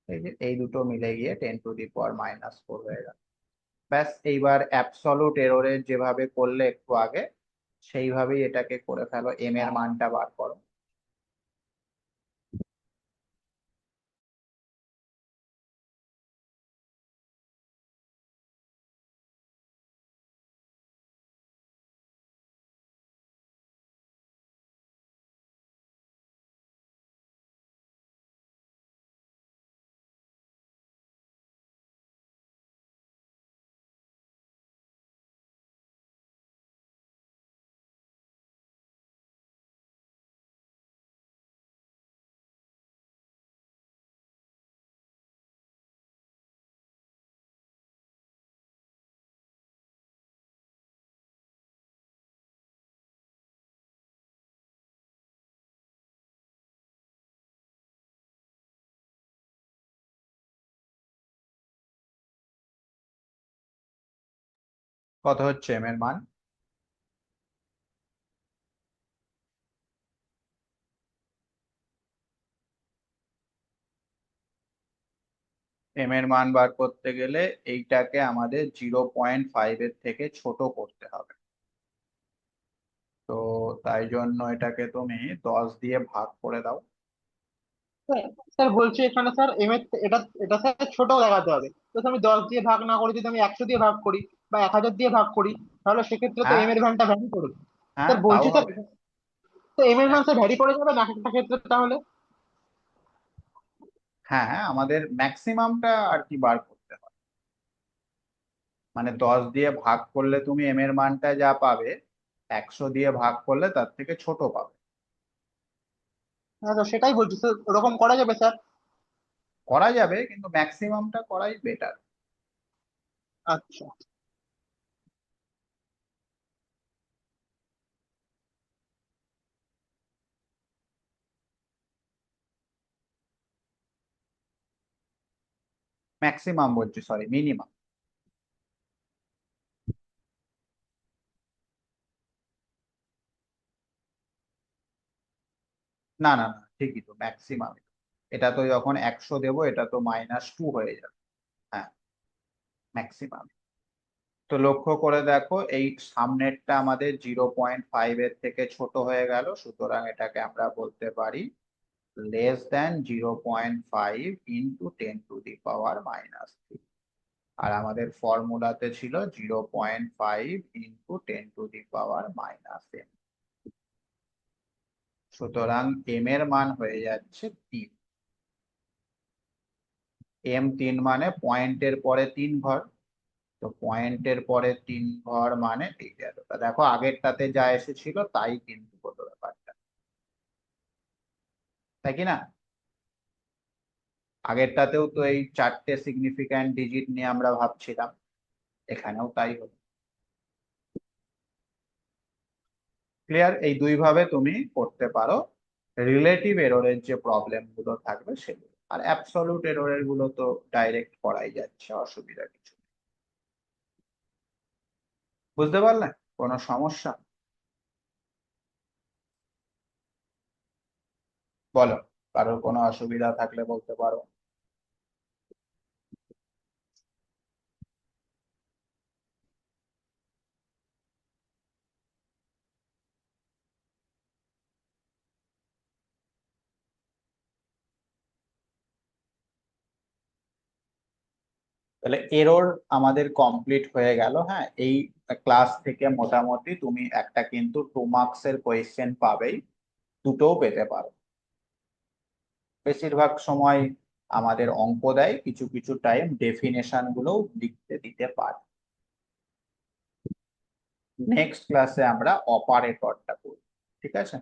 এই যে এই দুটো মিলে গিয়ে 10⁻⁻⁴ হয়ে গেল। ব্যাস, এইবার অ্যাবসলিউট এররের যেভাবে করলে একটু আগে, সেইভাবেই এটাকে করে ফেলো। এম এর মানটা বার করো। কত হচ্ছে এম এর মান? এম এর মান বার করতে গেলে এইটাকে আমাদের 0.5 এর থেকে ছোট করতে হবে। তো তাই জন্য এটাকে তুমি 10 দিয়ে ভাগ করে দাও। স্যার বলছি এখানে স্যার এম এর এটা এটা স্যার ছোট দেখাতে হবে। তো আমি 10 দিয়ে ভাগ না করে যদি আমি 100 দিয়ে ভাগ করি বা 1000 দিয়ে ভাগ করি, তাহলে সেক্ষেত্রে তো হ্যাঁ, এম এর মানটা ভ্যারি করবে। হ্যাঁ, স্যার তাও বলছি স্যার, হবে। তো এম এর মান স্যার ভ্যারি করে যাবে না এক একটা ক্ষেত্রে তাহলে? হ্যাঁ, হ্যাঁ, আমাদের ম্যাক্সিমামটা আর কি বার করতে হয়। মানে 10 দিয়ে ভাগ করলে তুমি এম এর মানটা যা পাবে, 100 দিয়ে ভাগ করলে তার থেকে ছোট পাবে। হ্যাঁ, তো সেটাই বলছি স্যার, ওরকম করা যাবে স্যার? করা যাবে, কিন্তু ম্যাক্সিমামটা করাই বেটার। আচ্ছা। ম্যাক্সিমাম বলছি, সরি, মিনিমাম। না, না, না, ঠিকই তো, ম্যাক্সিমাম। এটা তো যখন 100 দেবো এটা তো -2 হয়ে যাবে। হ্যাঁ, ম্যাক্সিমাম। তো লক্ষ্য করে দেখো, এই সামনেরটা আমাদের 0.5 এর থেকে ছোট হয়ে গেল, সুতরাং এটাকে আমরা বলতে পারি <<5 ইন্টু 10⁻³ আর আমাদের ফর্মুলাতে ছিল 0.5 ইন্টু 10⁻⁻m। সুতরাং এম এর মান হয়ে যাচ্ছে 3। এম 3 মানে পয়েন্টের পরে 3 ঘর। তো পয়েন্টের পরে 3 ঘর মানে এই যে এতটা। দেখো আগেরটাতে যা এসেছিল তাই কিন্তু হলো ব্যাপারটা, তাই কি না? আগেরটাতেও তো এই 4টে সিগনিফিক্যান্ট ডিজিট নিয়ে আমরা ভাবছিলাম, এখানেও তাই হলো। ক্লিয়ার? এই দুই ভাবে তুমি করতে পারো রিলেটিভ এররের যে প্রবলেম গুলো থাকবে সেগুলো। আর অ্যাবসলিউট এররের গুলো তো ডাইরেক্ট করাই যাচ্ছে, অসুবিধা কিছু নেই। বুঝতে পারলেন কোনো সমস্যা? বলো, কারোর কোনো অসুবিধা থাকলে বলতে পারো। তাহলে এরর আমাদের কমপ্লিট হয়ে গেল। হ্যাঁ, এই ক্লাস থেকে মোটামুটি তুমি একটা কিন্তু 2 মার্কসের কোয়েশ্চেন পাবেই, দুটোও পেতে পারো। বেশিরভাগ সময় আমাদের অঙ্ক দেয়, কিছু কিছু টাইম ডেফিনেশন গুলো লিখতে দিতে পারে। নেক্সট ক্লাসে আমরা অপারেটরটা করব, ঠিক আছে?